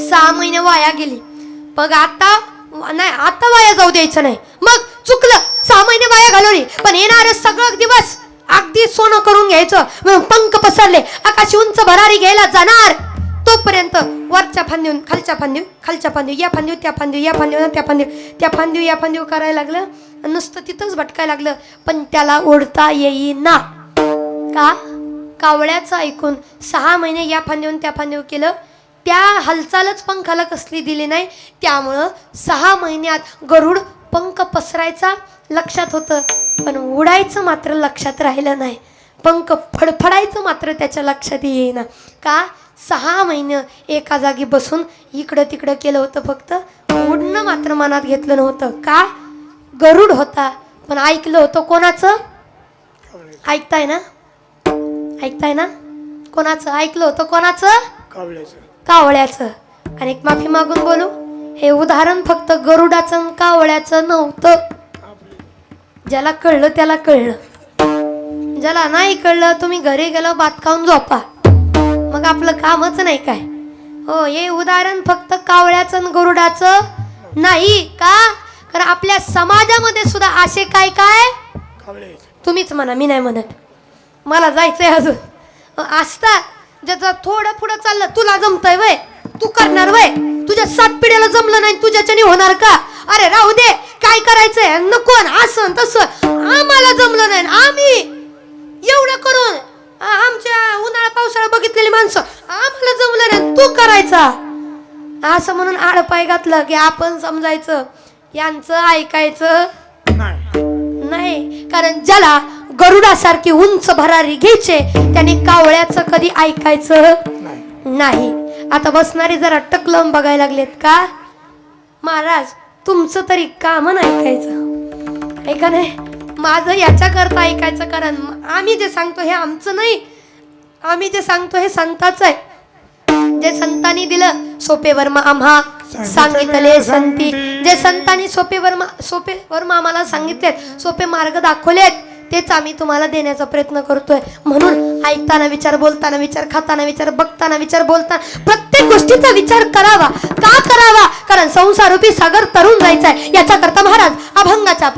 6 महिने वाया गेली. मग आता नाही, आता वाया जाऊ द्यायचं नाही. मग चुकलं, 6 महिने वाया घालवली, पण येणारे सगळं दिवस अगदी सोनं करून घ्यायचं. पंख पसरले, आकाशी उंच भरारी घ्यायला जाणार. तोपर्यंत वरच्या फांदीवर खालच्या फांदीवर, खालच्या फांदीवर या फांदीवर, त्या फांदीवर या फांदीवर, त्या फांदीवर, त्या फांदीवर या फांदीवर करायला लागलं. नुसतं तिथंच भटकायला लागलं, पण त्याला ओढता येईना. का? कावळ्याचं ऐकून 6 महिने या फांदीवर त्या फांदीवर केलं, त्या हालचालच पंखाला कसली दिली नाही. त्यामुळं 6 महिन्यात गरुड पंख पसरायचा लक्षात होतं, पण उडायचं मात्र लक्षात राहिलं नाही. पंख फडफडायचं मात्र त्याच्या लक्षात येईना. का? 6 महिने एका जागी बसून इकडं तिकडं केलं होतं, फक्त उडणं मात्र मनात घेतलं नव्हतं. का? गरुड होता पण ऐकलं होतं कोणाचं? ऐकताय ना? ऐकताय ना? कोणाचं ऐकलं होतं? कोणाचं? कावळ्याचं. आणि एक माफी मागून बोलू, हे उदाहरण फक्त गरुडाचं आणि कावळ्याचं नव्हतं. ज्याला कळलं त्याला कळलं, ज्याला नाही कळलं तुम्ही घरी गेलो भात खाऊन झोपा, मग आपलं कामच नाही काय. हो, हे उदाहरण फक्त कावळ्याचं आणि गरुडाचं नाही. का? कारण आपल्या समाजामध्ये सुद्धा असे काय काय तुम्हीच म्हणा, मी नाही म्हणत, मला जायचंय अजून असतात. ज्याचं थोडं पुढं चाललं, तुला जमतंय वय, तू करणार वय, तुझ्या 7 पिढ्याला जमलं नाही, तुझ्याच्याने होणार का? अरे राहू दे, काय करायचंय, नको असं तसं, आम्हाला जमलं नाही, आम्ही एवढं करून आमच्या माणसं आम्हाला जमलं नाही तू करायचा असं म्हणून आडपाय घातलं की आपण समजायचं यांचं ऐकायचं नाही. नाही. कारण ज्याला गरुडासारखी उंच भरारी घ्यायचे त्याने कावळ्याचं कधी ऐकायचं नाही. आता बसणारे जरा टकलम बघायला लागलेत का महाराज तुमचं तरी का म्हण ऐकायचं ऐका नाही. माझं याच्याकरता ऐकायचं कारण आम्ही जे सांगतो हे आमचं नाही. आम्ही जे सांगतो हे संताचं आहे. जे संतांनी दिलं सोपे वर्म आम्हा सांगितले संती. जे संतांनी सोपे वर्म आम्हाला सांगितले सोपे मार्ग दाखवलेत तेच आम्ही तुम्हाला देण्याचा प्रयत्न करतोय. म्हणून ऐकताना विचार बोलताना विचार खाताना विचार बघताना विचार बोलताना प्रत्येक गोष्टीचा विचार करावा. का करावा कारण संसारूपी सागर तरुण जायचाय. याच्या करता महाराज अभंगाचा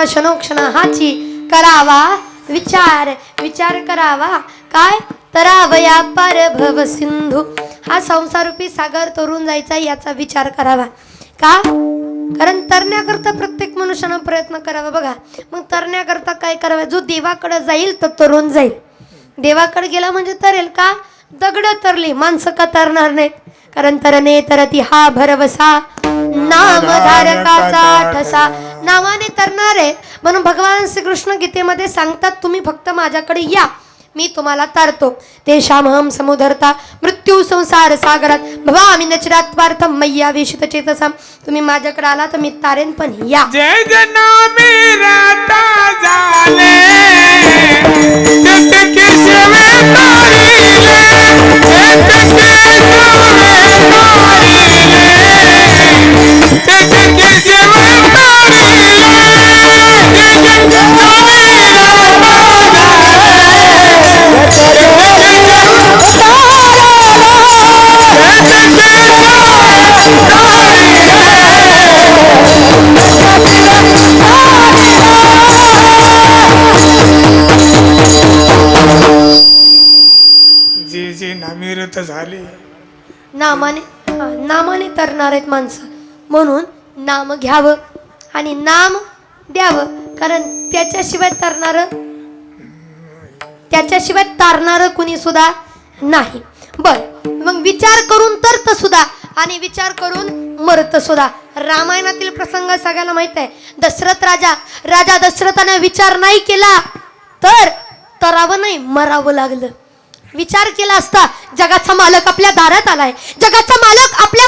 क्षणोक्षणा हाची करावा विचार विचार करावा काय तरावया पार भव सिंधू. हा संसारूपी सागर तरुण जायचा याचा विचार करावा. का कारण तरण्याकरता प्रत्येक मनुष्यानं प्रयत्न करावा. बघा मग तरण्याकरता काय करावं जो देवाकडे जाईल तर तरुण जाईल. देवाकडे गेला म्हणजे तरेल का दगड तरली माणसं का तरणार नाहीत. कारण तरणे तरती हा भरवसा नामधारकाचा ठसा. नावाने तरणार आहे म्हणून भगवान श्रीकृष्ण गीतेमध्ये सांगतात तुम्ही फक्त माझ्याकडे या मी तुम्हाला तारतो. तेषामहं समुधरता मृत्यू संसार सागरात भवामि नचिरात पार्थम मय्या वेशित चेतसाम. तुम्ही माझ्याकडे आला तर मी तारेन पण या. जय जना मेरा झाले झाले नामाने तरणार आहेत माणसं. म्हणून नाम घ्यावं आणि नाम द्यावं. कारण त्याच्याशिवाय तारणार कुणी सुद्धा नाही. बर मग विचार करून तरत सुद्धा आणि विचार करून मरत सुद्धा. रामायणातील प्रसंग सगळ्याला माहित आहे. दशरथ राजा दशरथाने विचार नाही केला तर तरावं नाही मरावं लागलं. विचार केला असता जगाचा मालक आपल्या दारात आलाय. जगाचा मालक आपल्या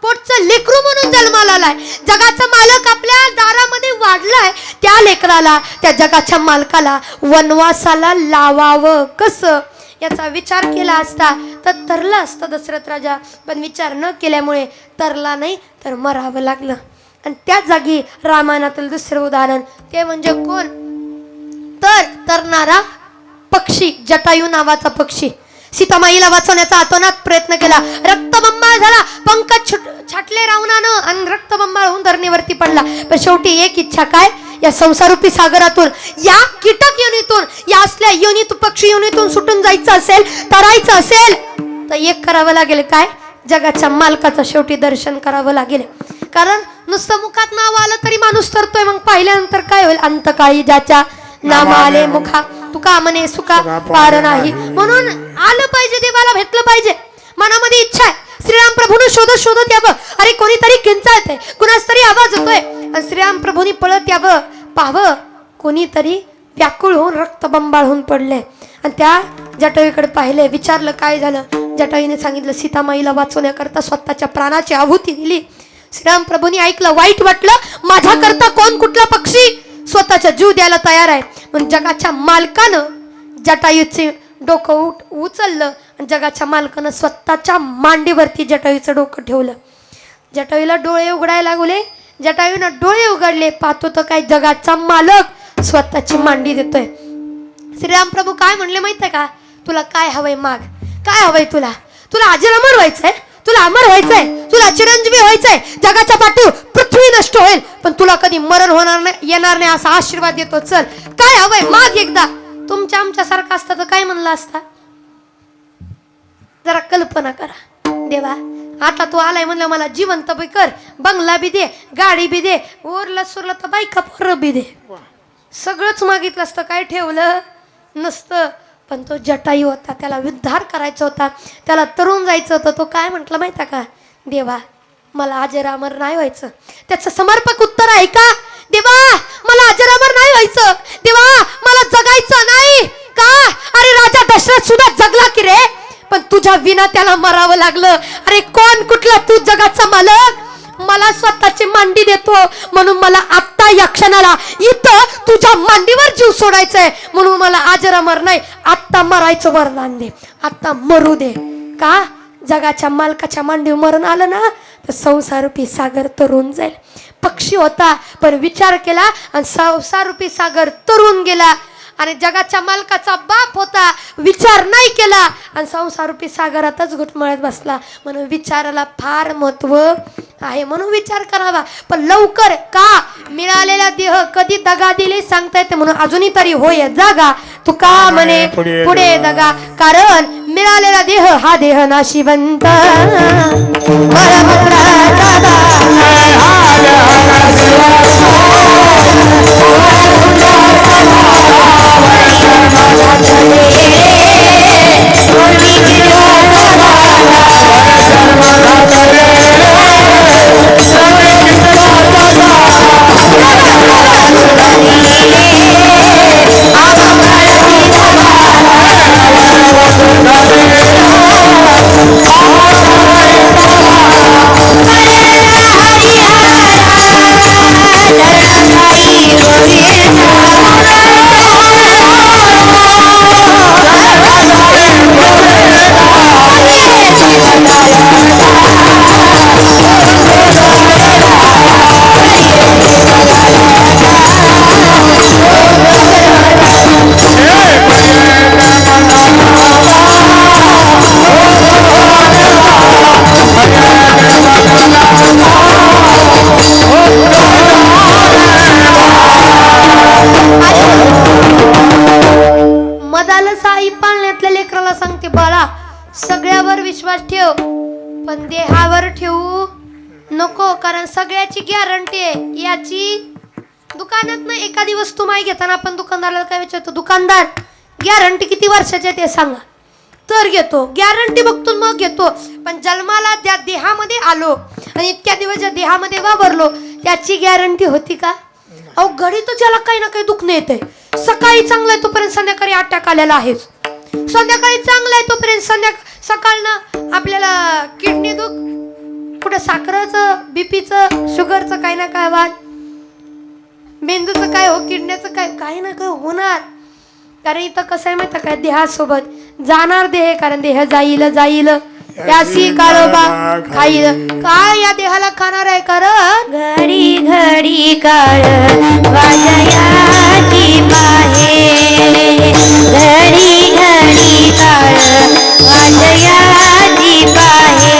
पोटचं लेकरू म्हणून जन्माला आलाय. जगाचा मालक आपल्या दारामध्ये वाढलाय. त्या लेकराला त्या जगाच्या मालकाला वनवासाला लावावं कसं याचा विचार केला असता तर तरला असतं दशरथ राजा. पण विचार न केल्यामुळे तरला नाही तर मरावं लागलं. आणि त्याच जागी रामायणातील दुसरं उदाहरण ते म्हणजे कोण तर तरणारा पक्षी जटायू नावाचा पक्षी. सीतामाईला वाचवण्याचा अतोनात प्रयत्न केला. रक्तबंबाळ झाला. पंख छाटले घेतले रावणानं आणि रक्तबंबाळ होऊन धरणीवरती पडला. पण शेवटी एक इच्छा काय, या संसारूपी सागरातून, या कीटक योनीतून, या असल्या योनीत पक्षी योनीतून सुटून जायचं असेल, तरायचं असेल तर एक करावं लागेल काय, जगाच्या मालकाचं शेवटी दर्शन करावं लागेल. कारण नुसतं मुखात नाव आलं तरी माणूस तरतोय, मग पाहिल्यानंतर काय होईल, अंतकाळी ज्याच्या नाम आले मुखा तुका म्हणे सुका पार नाही. म्हणून आलं पाहिजे, देवाला भेटलं पाहिजे. मनामध्ये इच्छा आहे श्रीराम प्रभूनं शोधत शोधत यावं. अरे कोणीतरी किंचाळतंय, कुणाच तरी आवाज येतोय आणि श्रीराम प्रभूंनी पळत यावं, पाहावं कोणीतरी व्याकुळ होऊन रक्तबंबाळ होऊन पडले. आणि त्या जटायूकडे पाहिले, विचारलं काय झालं. जटायूने सांगितलं सीतामाईला वाचवण्याकरता स्वतःच्या प्राणाची आहुती दिली. श्रीराम प्रभूंनी ऐकलं, वाईट वाटलं, माझ्याकरता कोण कुठला पक्षी स्वतःचा जीव द्यायला तयार आहे. पण जगाच्या मालकानं जटायूचे डोकं उचललं आणि जगाच्या मालकानं स्वतःच्या मांडीवरती जटायूचं डोकं ठेवलं. जटायूला डोळे उघडायला लागले. जटायूनं डोळे उघडले, पाहतो तर काय जगाचा मालक स्वतःची मांडी देतोय. श्रीराम प्रभू काय म्हणले माहितीये का, तुला काय हवंय माग, काय हवंय तुला, तुला अजर अमर व्हायचंय, तुला अमर व्हायचंय, तुला चिरंजीवी व्हायचंय, जगाच्या पाठीवर पृथ्वी नष्ट होईल पण तुला कधी मरण होणार नाही, येणार नाही असा आशीर्वाद देतो. चल काय हवंय माग एकदा. तुमच्या आमच्यासारखं असतं तर काय म्हणलं असता, जरा कल्पना करा. देवा आता तू आलाय म्हणलं, मला जिवंत बी कर, बंगला बी दे, गाडी बी दे, ओरलं सुरलं तर बायका पोरं बी दे. सगळंच मागितलं असतं, काय ठेवलं नसतं. पण तो जटायू होता, त्याला उद्धार करायचा होता, त्याला तरुण जायचं होतं. तो काय म्हटलं माहिती का, देवा मला अजरामर नाही व्हायचं. त्याचं समर्पक उत्तर आहे का, देवा मला अजरामर नाही व्हायचं, देवा मला जगायचं नाही का. अरे राजा दशरथ सुद्धा जगला की रे, पण तुझ्या विना त्याला मरावं लागलं. अरे कोण कुठला, तू जगाचा मालक, मला स्वतःची मांडी देतो म्हणून मला आत्ता या क्षणाला इथं तुझ्या मांडीवर जीव सोडायचंय. म्हणून मला अजरामर नाही, आत्ता मरायचं वरदान दे, आत्ता मरू दे. का, जगाच्या मालकाच्या मांडीवर मरण आलं ना तर संसारूपी सागर तरुण जाईल. पक्षी होता पण विचार केला आणि संसारूपी सागर तरुण गेला. आणि जगाच्या मालकाचा बाप होता, विचार नाही केला आणि संसारूपी सागरातच घुटमळत बसला. म्हणून विचाराला फार महत्व आहे, म्हणून विचार करावा. पण लवकर का, मिळालेला देह कधी दगा दिले सांगता येते. म्हणून अजूनही तरी होय जागा, तू का म्हणे पुढे दगा. कारण मिळालेला देह हा देह नाशिवंत, सगळ्यावर विश्वास ठेव पण देहावर ठेवू नको. कारण सगळ्याची गॅरंटी आहे याची. दुकानात एखादी वस्तू माही घेताना आपण दुकानदाराला काय विचारतो, दुकानदार गॅरंटी किती वर्षाची आहे ते सांगा, तर घेतो. गॅरंटी बघतो मग घेतो. पण जन्माला ज्या देहामध्ये आलो आणि इतक्या दिवस ज्या देहामध्ये वावरलो त्याची गॅरंटी होती का. अहो घडीतच याला काही ना काही दुखणं येते. सकाळी चांगलं आहे तोपर्यंत संध्याकाळी अटॅक आलेला आहेच. संध्याकाळी चांगलं आहे तोपर्यंत सकाळनं आपल्याला किडनी दुख, कुठं साखरेचं, बीपीचं, शुगरचं काही ना काय वाद, मेंदूचं काय हो, किडनीचं काय, काही ना काय होणार. कारण इथं कसं आहे माहिती काय, देहासोबत जाणार देह. कारण देह जाईल जाईल यासी काळोबा खाईल. काय या देहाला खाणार आहे. कारण घडी घडी काळ वाजयाची पाहे, घडी घडी काळ वाजयाची पाहे.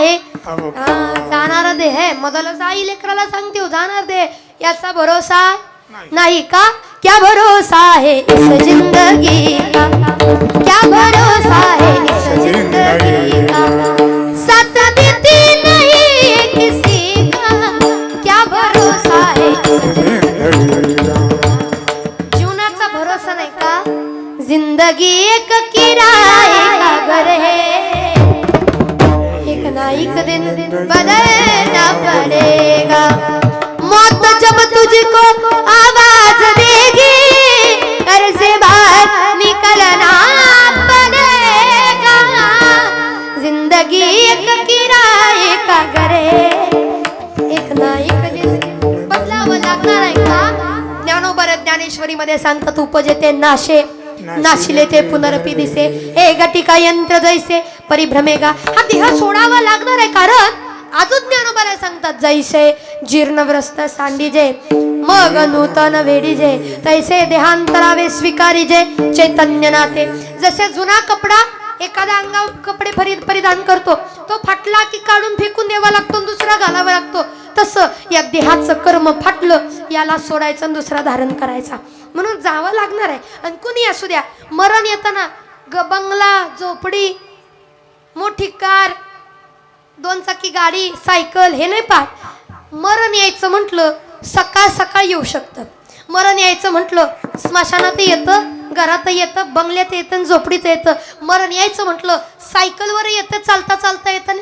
आहे अहो, जाणार दे है मधलच आई लेकराला सांगते हो, जाणार दे याचा भरोसा नाही. नाही का? क्या भरोसा है इस जिंदगी का, क्या भरोसा है इस जिंदगी का, साथ देती नहीं किसी का, क्या भरोसा है जीवनाचा भरोसा नाही का? जिंदगी एक किराए का घर है, एक ना एक दिन बदलना पड़ेगा, मौत जब तुझको आवाज देगी घर से बाहर निकलना पड़ेगा, जिंदगी एक किराए का घर है, एक ना एक दिन बदलावं लागणार आहे का? ज्ञानोबर ज्ञानेश्वरी मध्ये सांगतात उपजेते नाशे नाशिले ते पुनरपी दिसे, ए गटिका यंत्र जैसे परिभ्रमेगा. हा देह सोडावा लागणार आहे कारण अजून ज्ञानोबाला सांगतात जैसे जीर्णग्रस्त सांडीजे मग नूतन वेडीजे, तैसे देहांतरावे स्वीकारीजे चैतन्य नाते. जसे जुना कपडा एखादा अंगावर कपडे परिधान करतो, तो फाटला की काढून फेकून द्यावा लागतो, दुसरा घालावा लागतो, तसं या देहाचं कर्म फाटलं, याला सोडायचं आणि दुसरा धारण करायचा. म्हणून जावं लागणार आहे. आणि कुणी असू द्या, मरण येताना बंगला, झोपडी, मोठी कार, 2 चाकी गाडी, सायकल हे नाही पाहत. मरण यायचं म्हटलं सकाळ सकाळ येऊ शकतं. मरण यायचं म्हटलं स्मशानात येतं, घरात येतं, बंगल्यात येतं, झोपडीत येतं. मरण यायचं म्हटलं सायकलवर येतं, चालता चालता येतं,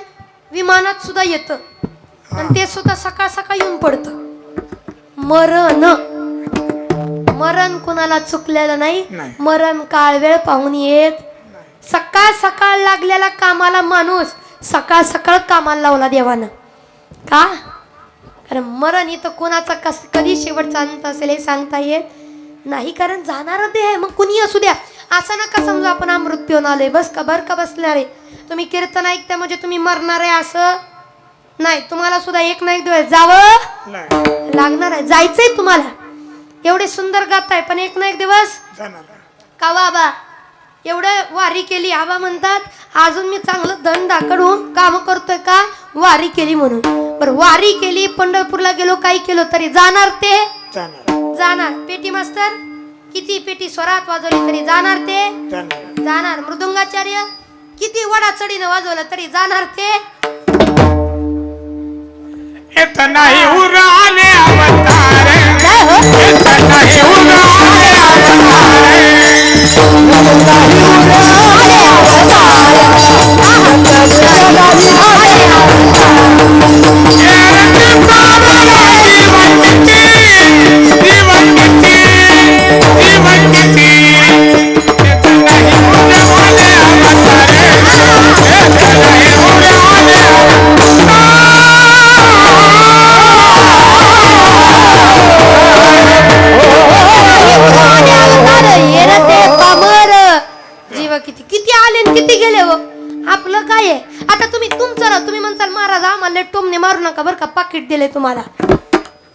विमानात सुद्धा येतं, आणि ते सुद्धा सकाळ सकाळ येऊन पडतं. मरण कुणाला चुकलेलं नाही. मरण काळ वेळ पाहून येत. सकाळ सकाळ लागलेला कामाला माणूस सकाळ सकाळ कामाला लावला देवानं. का? कारण मरण इथं कोणाचा कधी शेवटचा अंत असेल हे सांगता येत नाही, कारण जाणार देह आहे. मग कुणी असू द्या, असं नका समजा आपण अमृत पिऊन आलोय बस का बर का बसणार आहे. तुम्ही कीर्तन ऐकता म्हणजे तुम्ही मरणार आहे असं नाही. तुम्हाला सुद्धा एक ना एक दिवस जावं लागणार आहे, जायचंय तुम्हाला. एवढे सुंदर गाताय पण एक ना एक दिवस का बाबा. एवढं वारी केली आबा म्हणतात अजून मी चांगलं धन दाखवून काम करतोय का, वारी केली म्हणून. बरं वारी केली, पंढरपूरला गेलो, काही केलो तरी जाणार ते जाणार. पेटी मास्तर किती पेटी स्वरात वाजवली तरी जाणार ते जाणार. मृदुंगाचार्य किती वडा चढीनं वाजवलं तरी जाणार ते. नाही उराले अवतार, नाही उराले किती आले किती गेले हो, आपलं काय आहे. आता तुम्ही तुमचं तुम्ही म्हणसाल महाराज आम्हाला टोमने मारू नका बरं का, पाकिट दिले तुम्हाला.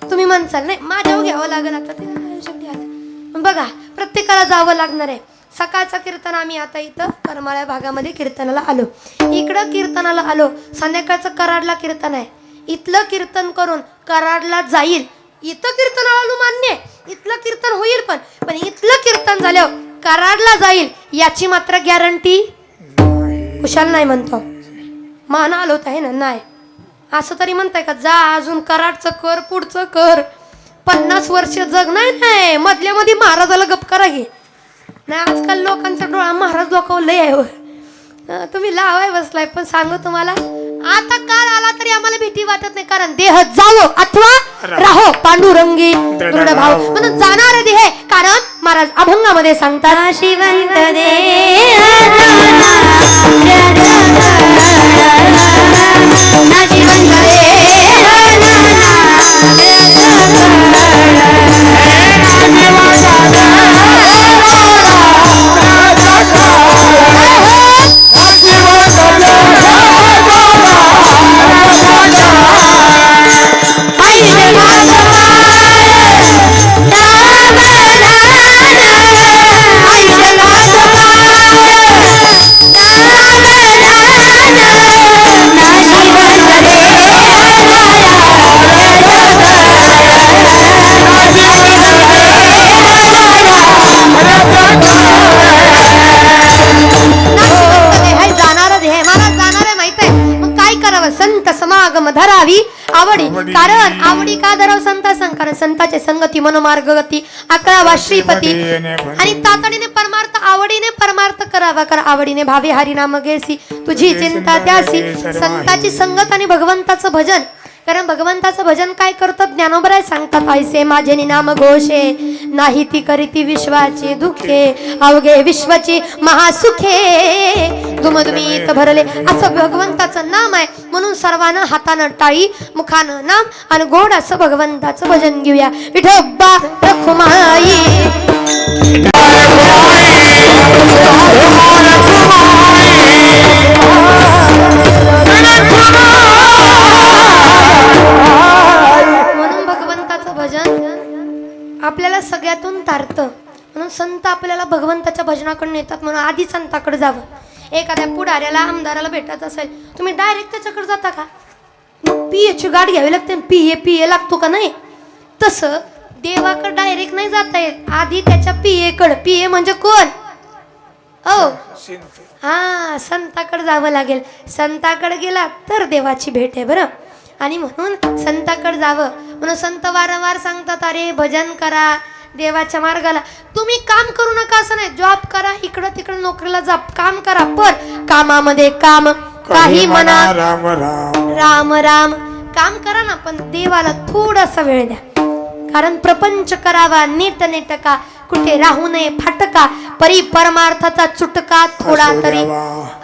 तुम्ही म्हणसाल नाही माझ्यावर घ्यावं लागेल. आता ते शेवटी आलं बघा, प्रत्येकाला जावं लागणार आहे. सकाळचं कीर्तन आम्ही आता इथं करमाळ्या भागामध्ये कीर्तनाला आलो, इकडं कीर्तनाला आलो. संध्याकाळचं कराडला कीर्तन आहे, इथलं कीर्तन करून कराडला जाईल. इथं कीर्तनाला आलो मान्य, इथलं कीर्तन होईल, पण इथलं कीर्तन झाल्यावर कराडला जाईल याची मात्र गॅरंटी कुशाल नाही म्हणतो. मान आलो आहे ना, नाही असं तरी म्हणताय का जा अजून कराडचं कर, पुढचं कर, 50 वर्ष जग नाही मधल्या मध्ये महाराजाला गप करा घे. नाही आजकाल लोकांचा डोळा महाराज लोकांवर लय आहे. तुम्ही लावाय बसलाय, पण सांगू तुम्हाला आता काळ आला तरी आम्हाला भीती वाटत नाही, कारण देह जावो अथवा राहो पांडुरंगी दृढ भाव. म्हणून जाणार देह, कारण महाराज अभंगामध्ये सांगतात शिवंत आवडी. कारण आवडी का धराव संता संग, कारण संताचे संगती मनोमार्ग गती 11वा श्रीपती. आणि तातडीने परमार्थ आवडीने परमार्थ करावा, कर आवडीने भावे हरी नाम घेसी तुझी चिंता त्यासी. संताची संगत आणि भगवंताचं भजन, कारण भगवंताचं भजन काय करतात ज्ञानोबराय सांगतात, ऐसे माझे नाम घोषे नाही ती करीती विश्वाची दुखे अवघे विश्वाची महासुखे दुमदुमीत भरले. असं भगवंताचं नाम आहे, म्हणून सर्वांना हातानं टाळी मुखानं नाम आणि गोड असं भगवंताचं भजन घेऊया. विठोबा रखुमाई आपल्याला सगळ्यातून तारतं, म्हणून संत आपल्याला भगवंताच्या भजनाकडून येतात. म्हणून आधी संताकडे जावं. एखाद्या पुढाऱ्याला आमदाराला भेटायचं असेल, तुम्ही डायरेक्ट त्याच्याकडे जाता का? मग पियेची गाठ घ्यावी लागते, पिये लागतो का नाही? तसं देवाकडे डायरेक्ट नाही जाता येत, आधी त्याच्या पियेकडे. पिये म्हणजे कोण? ओ हा, संताकडे जावं लागेल. संताकडे गेला तर देवाची भेट आहे बरं. आणि म्हणून संताकडे जावं. म्हणून संत वारंवार सांगतात, अरे भजन करा देवाच्या मार्गाला. तुम्ही काम करू नका असं नाही, जॉब करा, इकडं तिकडं नोकरीला जा, काम करा, पण कामामध्ये काम काही म्हणा राम राम राम राम काम करा ना, पण देवाला थोडासा वेळ द्या. कारण प्रपंच करावा नीट नेटका, कुठे राहू नये फाटका, परी परमार्थाचा चुटका थोडा तरी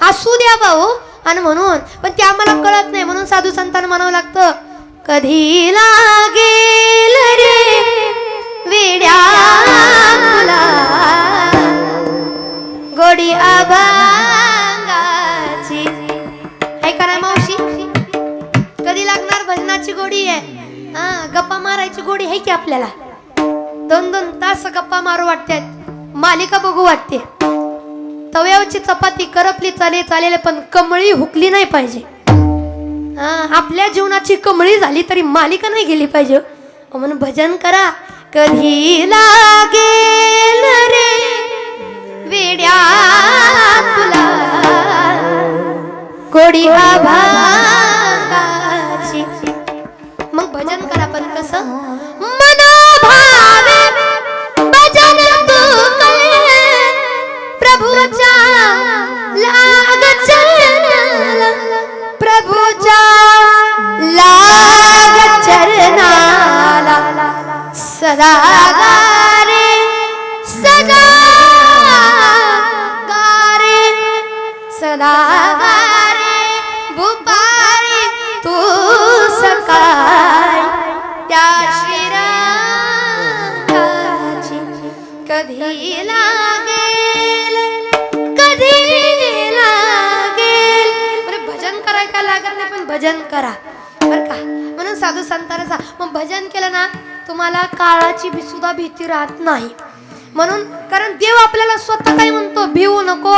असू द्यावा हो. आणि म्हणून पण ते आम्हाला कळत नाही, म्हणून साधू संतांना म्हणावं लागतं, कधी लागेल रे वेड्या तुला गोडी अभंगाची. ऐका ना मावशी, कधी लागणार भजनाची गोडी आहे? हा, गप्पा मारायची गोडी आहे की आपल्याला? 2-2 तास गप्पा मारू वाटतात, मालिका बघू वाटते. तव्यावरची चपाती करपली चालेल, पण कमळी हुकली नाही पाहिजे. आपल्या जीवनाची कमळी झाली तरी मालिका नाही गेली पाहिजे. म्हणून भजन करा. कधी लागेल रे वेड्या तुला गोडी अभंगाची. मग भजन करा, पण कसं? मनोभावे भजन तू करे प्रभूच्या लाग चरणाला, प्रभूच्या लाग चरणाला सदा गारे सदा गारे सदा गारे भूपारी तू सकाळ त्या श्रीरामाची. कधी लागेल कधी लागेल. बरं भजन करायला काय लागत नाही, पण भजन करा बरं का. म्हणून साधू संतांना मग भजन केलं ना, तुम्हाला काळाची सुद्धा भीती राहत नाही. म्हणून कारण देव आपल्याला स्वतः काय म्हणतो, भिवू नको,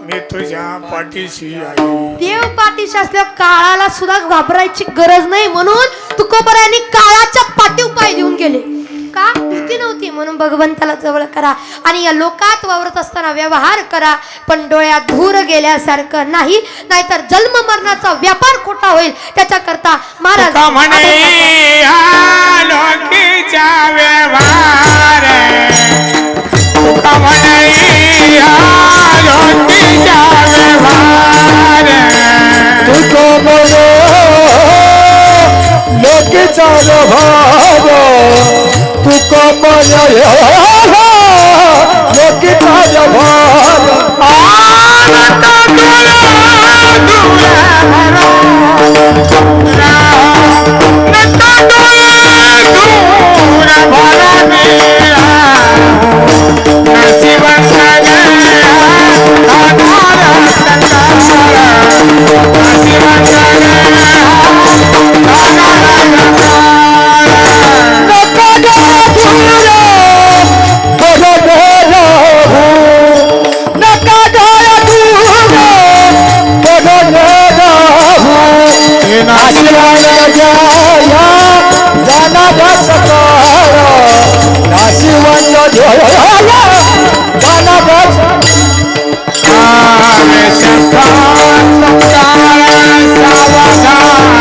मी तुझ्या पाठीशी आहे. देव पाठीशी असल्यावर काळाला सुद्धा घाबरायची गरज नाही. म्हणून तुकोबरायांनी काळाच्या पाठीव पाय देऊन गेले. का? भीती नव्हती. म्हणून भगवंताला जवळ करा आणि या लोकात वावरत असताना व्यवहार करा, पण डोळ्यात धूर गेल्यासारखं नाही, नाहीतर जन्म मरणाचा व्यापार खोटा होईल. त्याच्याकरता महाराज म्हणे लोकीचा व्यवहार, तुका म्हणे लोकीचा व्यवहार, तुका म्हणे लोकीचा व्यवहार, तुका म्हणे लोकीचा व्यवहार. सावधान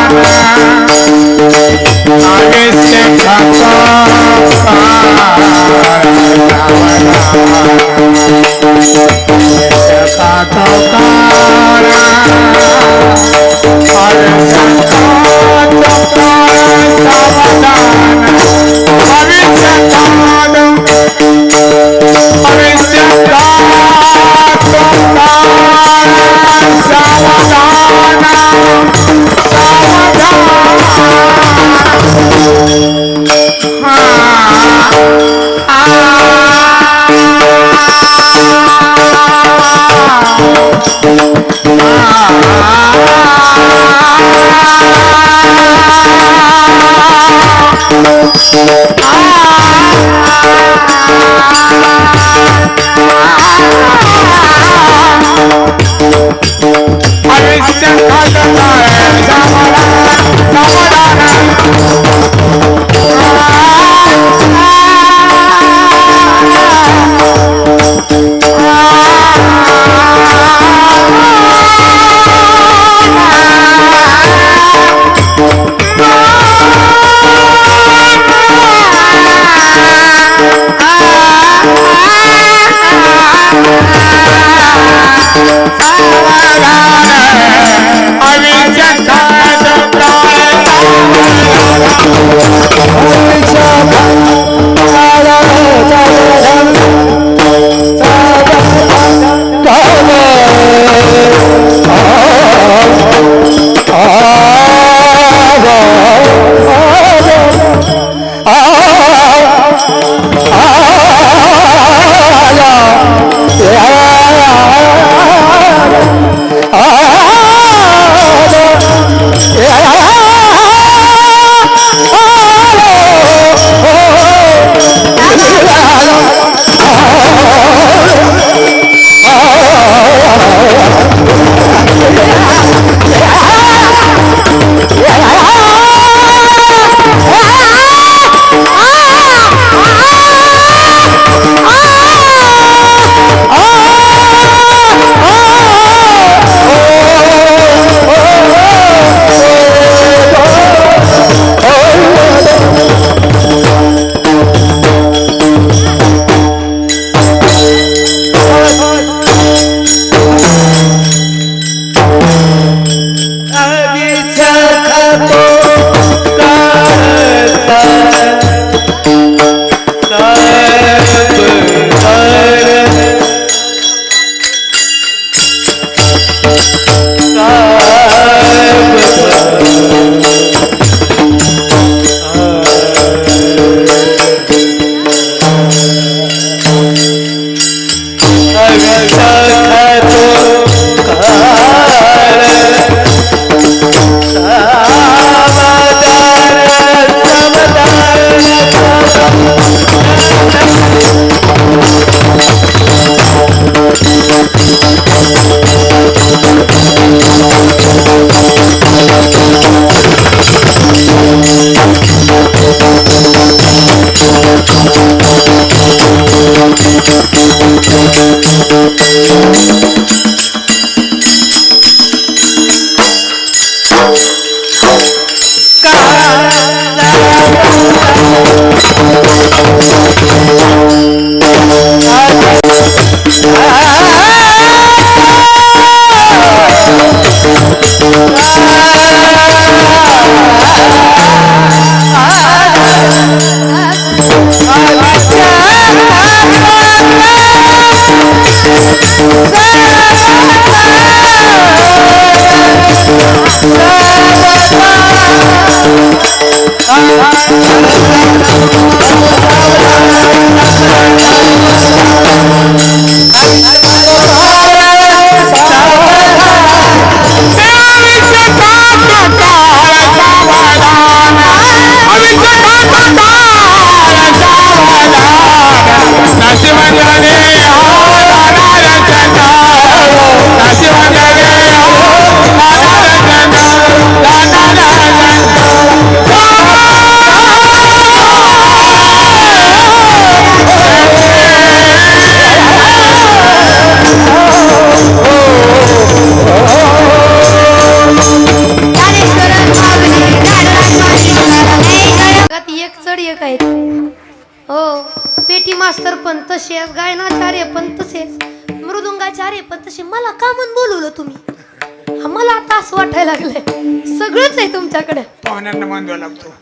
मास्तर पण तसेच, गायनाचार्य पण तसेच, मृदुंगाचार्य पण तसे. मला का म्हणून बोलवलं तुम्ही? मला आता असं वाटायला लागलंय सगळंच आहे तुमच्याकडे. पाहुण्यांना मानवा लागतो.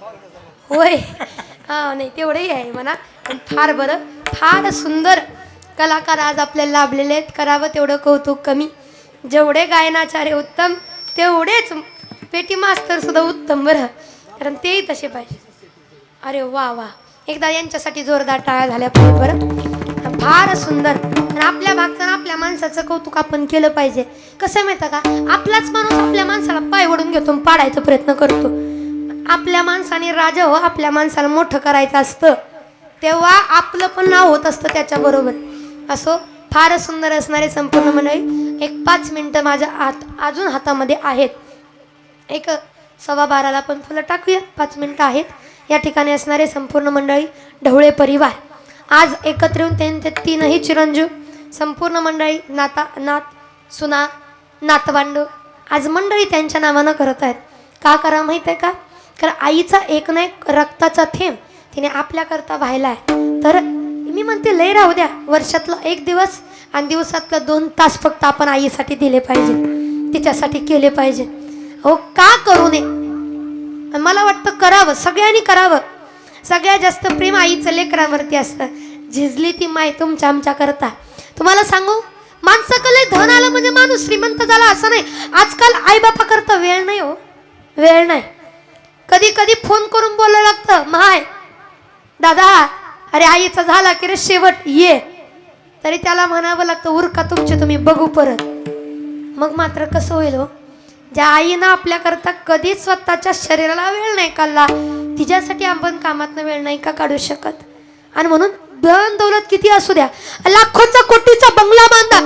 होय, हा नाही तेवढंही आहे म्हणा. पण फार बरं, फार सुंदर कलाकार आज आपल्याला लाभलेले आहेत. करावं तेवढं कौतुक कमी. जेवढे गायनाचार्य उत्तम तेवढेच पेटी मास्तर सुद्धा उत्तम बरं, कारण तेही तसे पाहिजे. अरे वा वा, एकदा यांच्यासाठी जोरदार टाळ्या झाल्या पाहिजेत बरं. फार सुंदर. आणि आपल्या भागताना आपल्या माणसाचं कौतुक आपण केलं पाहिजे. कसं माहिती का, आपलाच माणूस आपल्या माणसाला पाय ओढून घेतो, पाडायचा प्रयत्न करतो. आपल्या माणसाने राजा हो, आपल्या माणसाला मोठं करायचं असतं, तेव्हा आपलं पण नाव होत असतं त्याच्याबरोबर. असो, फार सुंदर असणारे संपूर्ण मंडळी. एक 5 मिनटं माझ्या अजून हातामध्ये आहेत. एक 12:15 पण फुलं टाकूया. 5 मिनटं आहेत. या ठिकाणी असणारे संपूर्ण मंडळी, ढवळे परिवार आज एकत्र येऊन त्यांचे 3ही चिरंजीव, संपूर्ण मंडळी, नात सुना, नातवांड आज मंडळी त्यांच्या नावानं करत आहेत. का करा माहीत आहे का? कारण आईचा एक ना एक रक्ताचा थेंब तिने आपल्याकरता व्हायला आहे. तर मी म्हणते लय राहू द्या, वर्षातला 1 दिवस आणि दिवसातलं 2 तास फक्त आपण आईसाठी दिले पाहिजे, तिच्यासाठी केले पाहिजे. हो, का करू नये? मला वाटतं करावं, सगळ्यांनी करावं. सगळ्यात जास्त प्रेम आईचं लेकरांवरती असतं. झिजली ती माय तुमच्या आमच्या करता. तुम्हाला सांगू, माणसाकडे धन आलं म्हणजे माणूस श्रीमंत झाला असं नाही. आजकाल आईबापा करता वेळ नाही हो, वेळ नाही. कधी कधी फोन करून बोलायला लागतं, माय दादा अरे आईचा झाला की रे शेवट ये, तरी त्याला म्हणावं लागतं उरका तुमचे तुम्ही बघू परत. मग मात्र कसं होईल हो? ज्या आईनं आपल्याकरता कधीच स्वतःच्या शरीराला वेळ नाही काढला, तिच्यासाठी आपण कामातनं वेळ नाही का काढू शकत? आणि म्हणून धन दौलत किती असू द्या, लाखोचा कोटीचा बंगला बांधा,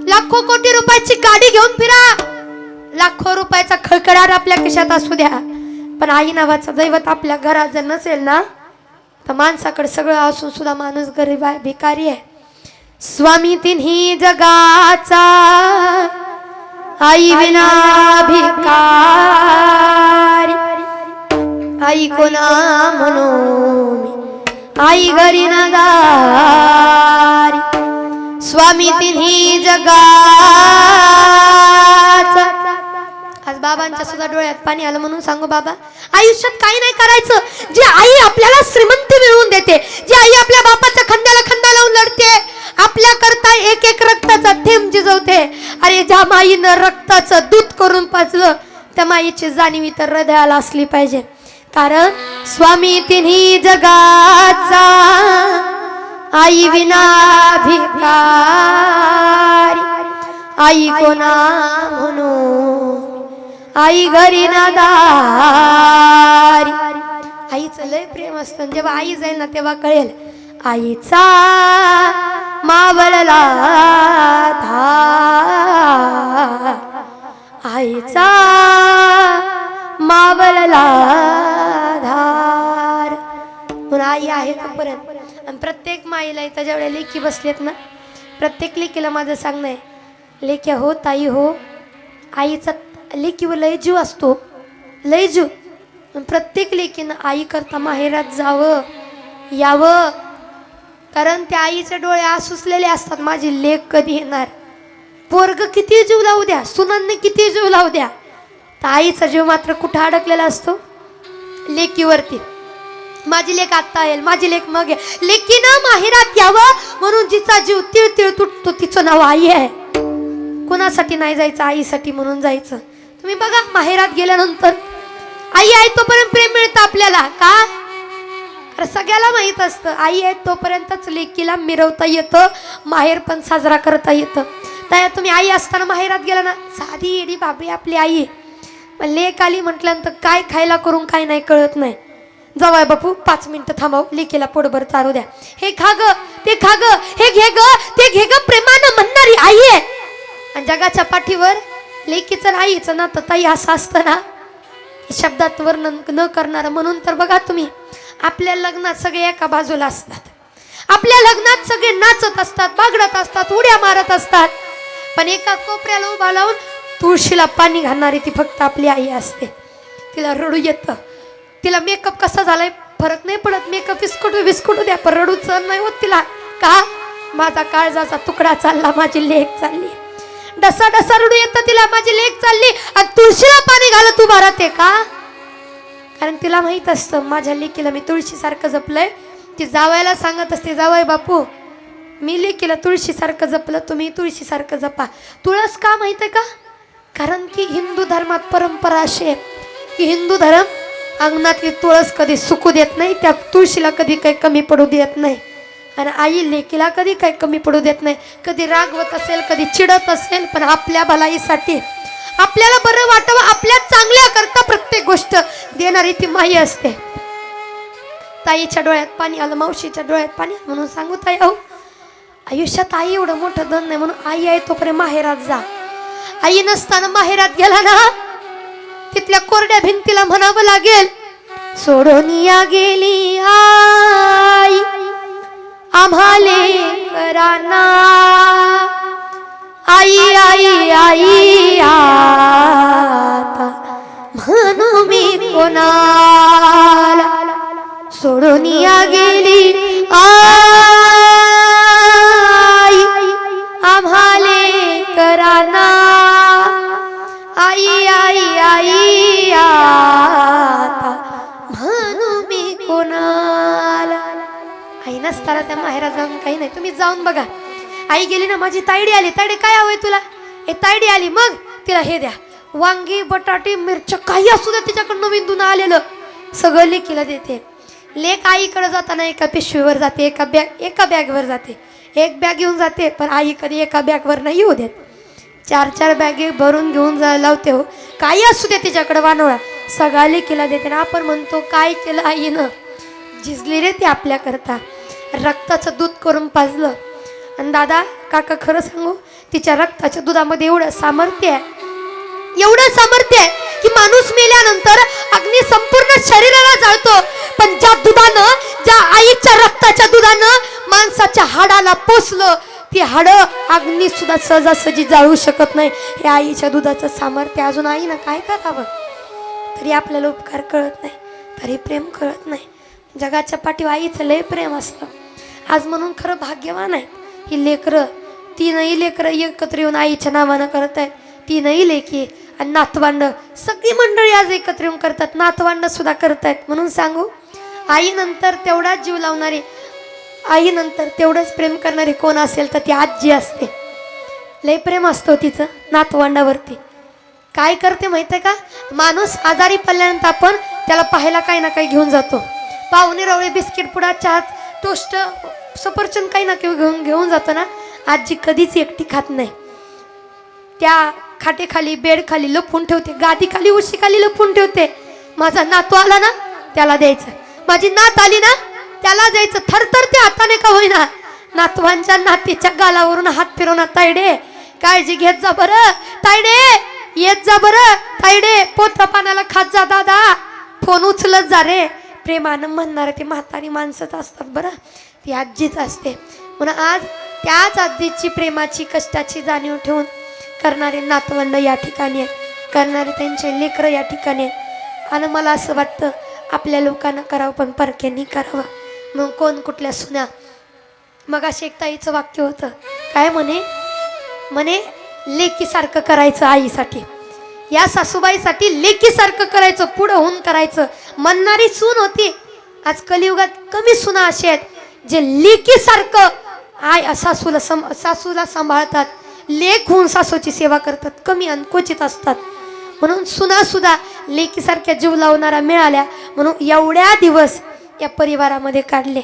लाखो कोटी रुपयाची गाडी घेऊन फिरा, लाखो रुपयाचा खळखळाट आपल्या खिशात असू द्या, पण आई नावाचं दैवत आपल्या घरात जर नसेल ना, तर माणसाकडे सगळं असून सुद्धा माणूस गरीब आहे, भिकारी आहे. स्वामी तिन्ही जगाचा आई विना भिकारी, आई कोणा म्हणू मी, आई घरी ना दारी. स्वामी तिन्ही जगाचा. आज बाबांच्या सुद्धा डोळ्यात पाणी आलं म्हणून सांगू बाबा, आयुष्यात काही नाही करायचं. जी आई आपल्याला श्रीमंती मिळवून देते, जी आई आपल्या बापाच्या खांद्याला खांदा लावून लढते, आपल्या करता एक एक रक्ताचा थेंब जिजवते. अरे ज्या माईनं रक्ताचं दूध करून पाजलं, त्या माईची जाणीव तर हृदयाला असली पाहिजे. कारण स्वामी तिन्ही जगाचा आई विना भिकारी, आई कोणा म्हणू, आई घरी ना दारी. आईचं लय प्रेम असतं. जेव्हा आई जाईल ना तेव्हा कळेल आईचा मावळला धार, आईचा मावळला धार. म्हणून आई आहे तोपर्यंत. आणि प्रत्येक माईला इथं जेवढ्या लेकी बसलेत ना, प्रत्येक लेकीला माझं सांगणं आहे, लेक्या हो ताई हो, आईचा लेकीवर लय जीव असतो, लय जीव. प्रत्येक लेकीनं आई करता माहेरात जावं यावं, कारण त्या आईचे डोळे आसुसलेले असतात, माझी लेक कधी येणार. पोरग किती जीव लावू द्या, सुनांनी किती जीव लावू द्या, तर आईचा जीव मात्र कुठं अडकलेला असतो? लेकीवरती. माझी लेक आत्ता येईल, माझी लेक मग येईल. लेकीनं माहेरात यावं म्हणून जिचा जीव तिळ तिळ तुटतो, तिचं नाव आई आहे. कुणासाठी नाही जायचं? आईसाठी म्हणून जायचं. तुम्ही बघा, माहेरात गेल्यानंतर आई आहे तोपर्यंत प्रेम मिळतं आपल्याला. का? कारण सगळ्याला माहीत असतं आई आहे तोपर्यंतच लेकीला मिरवता येतं, माहेर पण साजरा करता येतं. त्या तुम्ही आई असताना माहेरात गेला ना, साधी येडी बाबरी आपली आई, लेक आली म्हटल्यानंतर काय खायला करून काय नाही कळत नाही. जावाय बापू 5 मिनिटं थांबाव, लेकीला पोटभर चारू द्या, हे खा ग ते खा ग, हे घे ग ते घे ग, प्रेमानं म्हणणारी आई आहे. आणि जगाच्या पाठीवर लेकीचं आईचं नातं ताई असं असतं ना, शब्दात वर्णन न करणार. म्हणून तर बघा तुम्ही, आपल्या लग्नात सगळे एका बाजूला असतात, आपल्या लग्नात सगळे नाचत असतात, बागडत असतात, उड्या मारत असतात, पण एका कोपऱ्याला उभा लावून तुळशीला पाणी घालणारी ती फक्त आपली आई असते. तिला रडू येतं, तिला मेकअप कसा झालाय फरक नाही पडत, मेकअप विस्कुटू द्या, पण रडूच नाही होत तिला. का? माझा काळजाचा तुकडा चालला, माझी लेक चालली, डसा डसा रडू येतं तिला, माझी लेक चालली, आणि तुळशीला पाणी घालत उभा राहते. का? कारण तिला माहित असतं माझ्या लेकीला मी तुळशीसारखं जपलंय. ती जावायला सांगत असते, जावाय बापू मी लेकीला तुळशीसारखं जपलं, तुम्ही तुळशीसारखं जपा. तुळस का माहित आहे का? कारण की हिंदू धर्मात परंपरा अशी आहे की हिंदू धर्म अंगणातली तुळस कधी सुकू देत नाही, त्या तुळशीला कधी काही कमी पडू देत नाही. आणि आई लेकीला कधी काही कमी पडू देत नाही. कधी रागवत असेल, कधी चिडत असेल, पण आपल्या भलाईसाठी, आपल्याला बरं वाटावं, आपल्या चांगल्या करता प्रत्येक गोष्ट देणारी ती माई असते. ताईच्या डोळ्यात पाणी आलं, मावशीच्या डोळ्यात पाणी आलं म्हणून सांगू ताई, अहो आयुष्यात आई एवढं मोठं धन नाही, म्हणून आई आहे तोपर्यंत माहेरात जा. आई नसताना माहेरात गेला ना, तिथल्या कोरड्या भिंतीला म्हणावं लागेल, सोडून या गेली आई आम्हाले कराना, आई आई आई आता म्हणू मी कोणाला, सोडून या गेली आई आम्हाले कराना, आई आई आई आता म्हणू मी कोणाला. आई नसताना त्या माहेरात जाऊन काही नाही. तुम्ही जाऊन बघा, आई गेली ना, माझी तायडी आली, तायडी काय हवंय तुला, ए तायडी आली, मग तिला हे द्या, वांगी बटाटे मिरच्या काही असू द्या, तिच्याकडनं विंदून आलेलं सगळं लेकीला देते. लेक आईकडे जाताना एका पिशवीवर जाते, एका बॅगवर जाते, एक बॅग घेऊन जाते, पण आई कधी एका बॅगवर नाही येऊ देत, 4-4 बॅगे भरून घेऊन जायला लावते. हो काही असू दे तिच्याकडे वानोळा, सगळा लेकीला देते. ना आपण म्हणतो काय केलं आईनं, झिजली रे ती आपल्याकरता, रक्ताचं दूध करून पाजलं. आणि दादा काका खरं सांगू, तिच्या रक्ताच्या दुधामध्ये एवढं सामर्थ्य आहे, एवढं सामर्थ्य आहे की माणूस मेल्यानंतर अग्नी संपूर्ण शरीराला जाळतो, पण ज्या दुधानं, ज्या आईच्या रक्ताच्या दुधानं माणसाच्या हाडाला पोचलं, ती हाडं अग्नी सुद्धा सहजासहजी जाळू शकत नाही. हे आईच्या दुधाचं सामर्थ्य. अजून आईनं काय करावं, तरी आपल्याला उपकार कळत नाही, तरी प्रेम कळत नाही. जगाच्या पाठीवर आईचं लय प्रेम असतं. आज म्हणून खरं भाग्यवान आहे ही लेकरं, तीनही लेकरं एकत्र येऊन आईच्या नावानं करत आहेत. तीनही लेकी आणि नातवांड, सगळी मंडळी आज एकत्र येऊन करतात, नातवांड सुद्धा करतायत. म्हणून सांगू, आईनंतर तेवढाच जीव लावणारी, आईनंतर तेवढंच प्रेम करणारी कोण असेल तर ती आजी असते. लय प्रेम असतो तिचं नातवांडावरती. काय करते माहिती आहे का, माणूस आजारी पडल्यानंतर आपण त्याला पाहायला काही ना काही घेऊन जातो, पाहुणे रवळे, बिस्किट पुडा, चहा, टोस्ट, सफरचंद काही ना काही घेऊन जातो ना. आजी कधीच एकटी खात नाही, त्या खाटेखाली, बेडखाली लपवून ठेवते, गादीखाली, उशीखाली लपवून ठेवते. माझा नातू आला ना त्याला द्यायचं, माझी नात आली ना त्याला द्यायचं. थरथरते हाताने का होईना, नातवांच्या नातीच्या गालावरून हात फिरवणार. तायडे काळजी घेत जा बरं, तायडे येत जा बरं, तायडे पोत्र पाण्याला खात जा, दादा फोन उचलत जा रे. प्रेमानं म्हणणारे ते म्हातारी माणसंच असतात बरं, ती आजीच असते. म्हणून आज त्याच आजीची प्रेमाची, कष्टाची जाणीव ठेवून करणारे नातवंड या ठिकाणी आहेत, करणारे त्यांचे लेकरं या ठिकाणी आहेत. आणि मला असं वाटतं आपल्या लोकांना करावं, पण परक्यांनी करावं. मग कोण कुठल्या सुना. मग अशी एक ताईचं वाक्य होतं, काय म्हणे, म्हणे लेकीसारखं करायचं आईसाठी, या सासूबाईसाठी लेकीसारखं करायचं, पुढं होऊन करायचं म्हणणारी सून होती. आज कलियुगात कमी सुना असे आहेत जे लेकीसारखं सासूला सांभाळतात, लेक होऊन सासूची सेवा करतात, कमी आणि क्वचित असतात. म्हणून सुना सुद्धा लेकीसारख्या जीव लावणारा मिळाल्या, म्हणून एवढ्या दिवस या परिवारामध्ये काढले.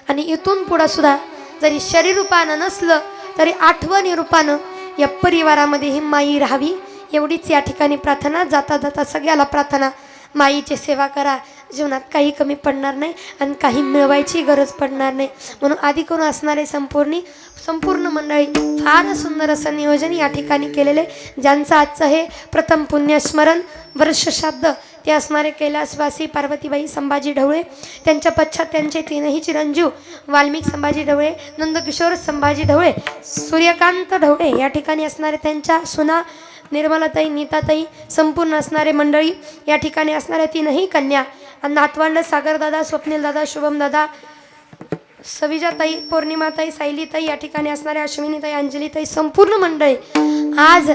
आणि इथून पुढं सुद्धा जरी शरीर रूपानं नसलं तरी आठवणी रूपानं या परिवारामध्ये ही माई राहावी, एवढीच या ठिकाणी प्रार्थना. जाता जाता सगळ्याला प्रार्थना, माईची सेवा करा, जीवनात काही कमी पडणार नाही आणि काही मिळवायची गरज पडणार नाही. म्हणून आधी करून असणारे संपूर्ण मंडळी फार सुंदर असं नियोजन या ठिकाणी केलेले, ज्यांचं आजचं हे प्रथम पुण्यस्मरण वर्षश्राद्ध ते असणारे कैलासवासी पार्वतीबाई संभाजी ढवळे, त्यांच्या पश्चात त्यांचे तीनही चिरंजीव वाल्मिक संभाजी ढवळे, नंदकिशोर संभाजी ढवळे, सूर्यकांत ढवळे या ठिकाणी असणारे त्यांच्या सुना निर्मलाताई, नीताताई, संपूर्ण असणारे मंडळी या ठिकाणी असणाऱ्या तीनही कन्या आणि नातवांड सागरदादा, स्वप्नीलदादा, शुभमदादा, सविजाताई, पौर्णिमाताई, सायलीताई या ठिकाणी असणाऱ्या अश्विनीताई, अंजलीताई, संपूर्ण मंडळी आज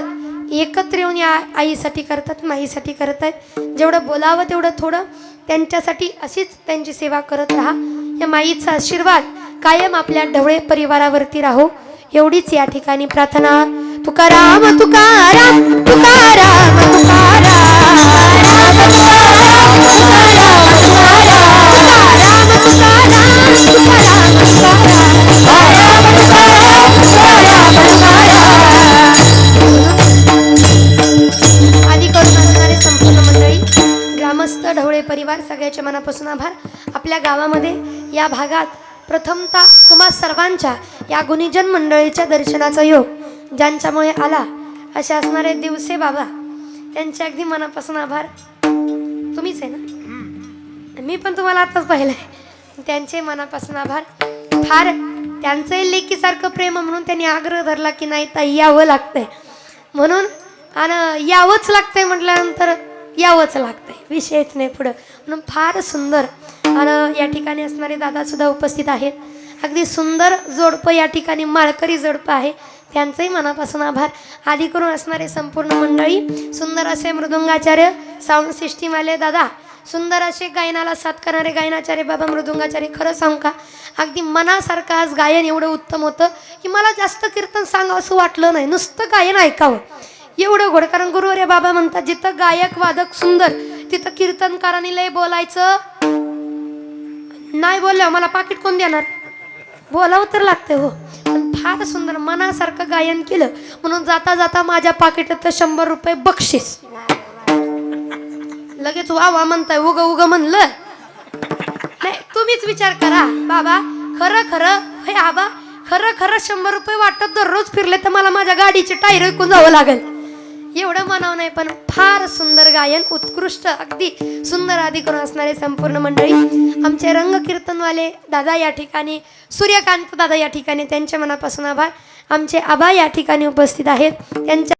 एकत्र येऊन या आईसाठी करतात, माईसाठी करत आहेत. जेवढं बोलावं तेवढं थोडं त्यांच्यासाठी अशीच त्यांची सेवा करत राहा. या माईचा आशीर्वाद कायम आपल्या ढवळे परिवारावरती राहो, एवढीच या ठिकाणी प्रार्थना. तुकाराम तुकाराम तुकाराम तुकाराम तुकाराम मंडळीचे मनापासून आभार. आपल्या गावामध्ये या भागात प्रथमतः तुम्हा सर्वांच्या या गुणीजन मंडळीच्या दर्शनाचा योग ज्यांच्यामुळे आला असे असणारे दिवसे बाबा त्यांचे अगदी मनापासून आभार. तुम्हीच आहे ना, मी पण तुम्हाला आताच पाहिलंय. त्यांचे मनापासून आभार. फार त्यांचं लेकीसारखं प्रेम म्हणून त्यांनी आग्रह धरला की नाही ताई यावं लागतंय म्हणून, आणि यावंच लागतंय म्हटल्यानंतर यावंच लागतंय, विषयच नाही पुढं. म्हणून फार सुंदर. आणि या ठिकाणी असणारे दादासुद्धा उपस्थित आहेत. अगदी सुंदर जोडपं या ठिकाणी माळकरी जोडपं आहे, त्यांचंही मनापासून आभार. आधी करून असणारे संपूर्ण मंडळी, सुंदर असे मृदुंगाचार्य साऊंड सिस्टीमवाले दादा, सुंदर असे गायनाला साथ करणारे गायनाचार्य बाबा मृदुंगाचार्य. खरं सांगू का, अगदी मनासारखं आज गायन एवढं उत्तम होतं की मला जास्त कीर्तन सांगावं असं वाटलं नाही, नुसतं गायन ऐकावं एवढं गोड. कारण गुरुवर्य बाबा म्हणतात जिथं गायक वादक सुंदर तिथं कीर्तनकारांनी लय बोलायचं नाही. बोलल्यावर मला पाकिट कोण देणार, बोलावं तर लागतं हो. पण फार सुंदर मनासारखं गायन केलं म्हणून जाता जाता माझ्या पाकिटात 100 रुपये बक्षीस. लगेच वा वा म्हणताय, उग उग म्हणलं नाही. तुम्हीच विचार करा बाबा, खरं खरं हे आबा खरं खरं 100 रुपये वाटत दररोज फिरले तर मला माझ्या गाडीचे टायर विकून जावं लागेल. एवढं म्हणावं नाही, पण फार सुंदर गायन, उत्कृष्ट अगदी सुंदर आधी करून असणारे संपूर्ण मंडळी. आमचे रंगकीर्तनवाले दादा या ठिकाणी, सूर्यकांत दादा या ठिकाणी, त्यांच्या मनापासून आभार. आमचे आबा या ठिकाणी उपस्थित आहेत, त्यांच्या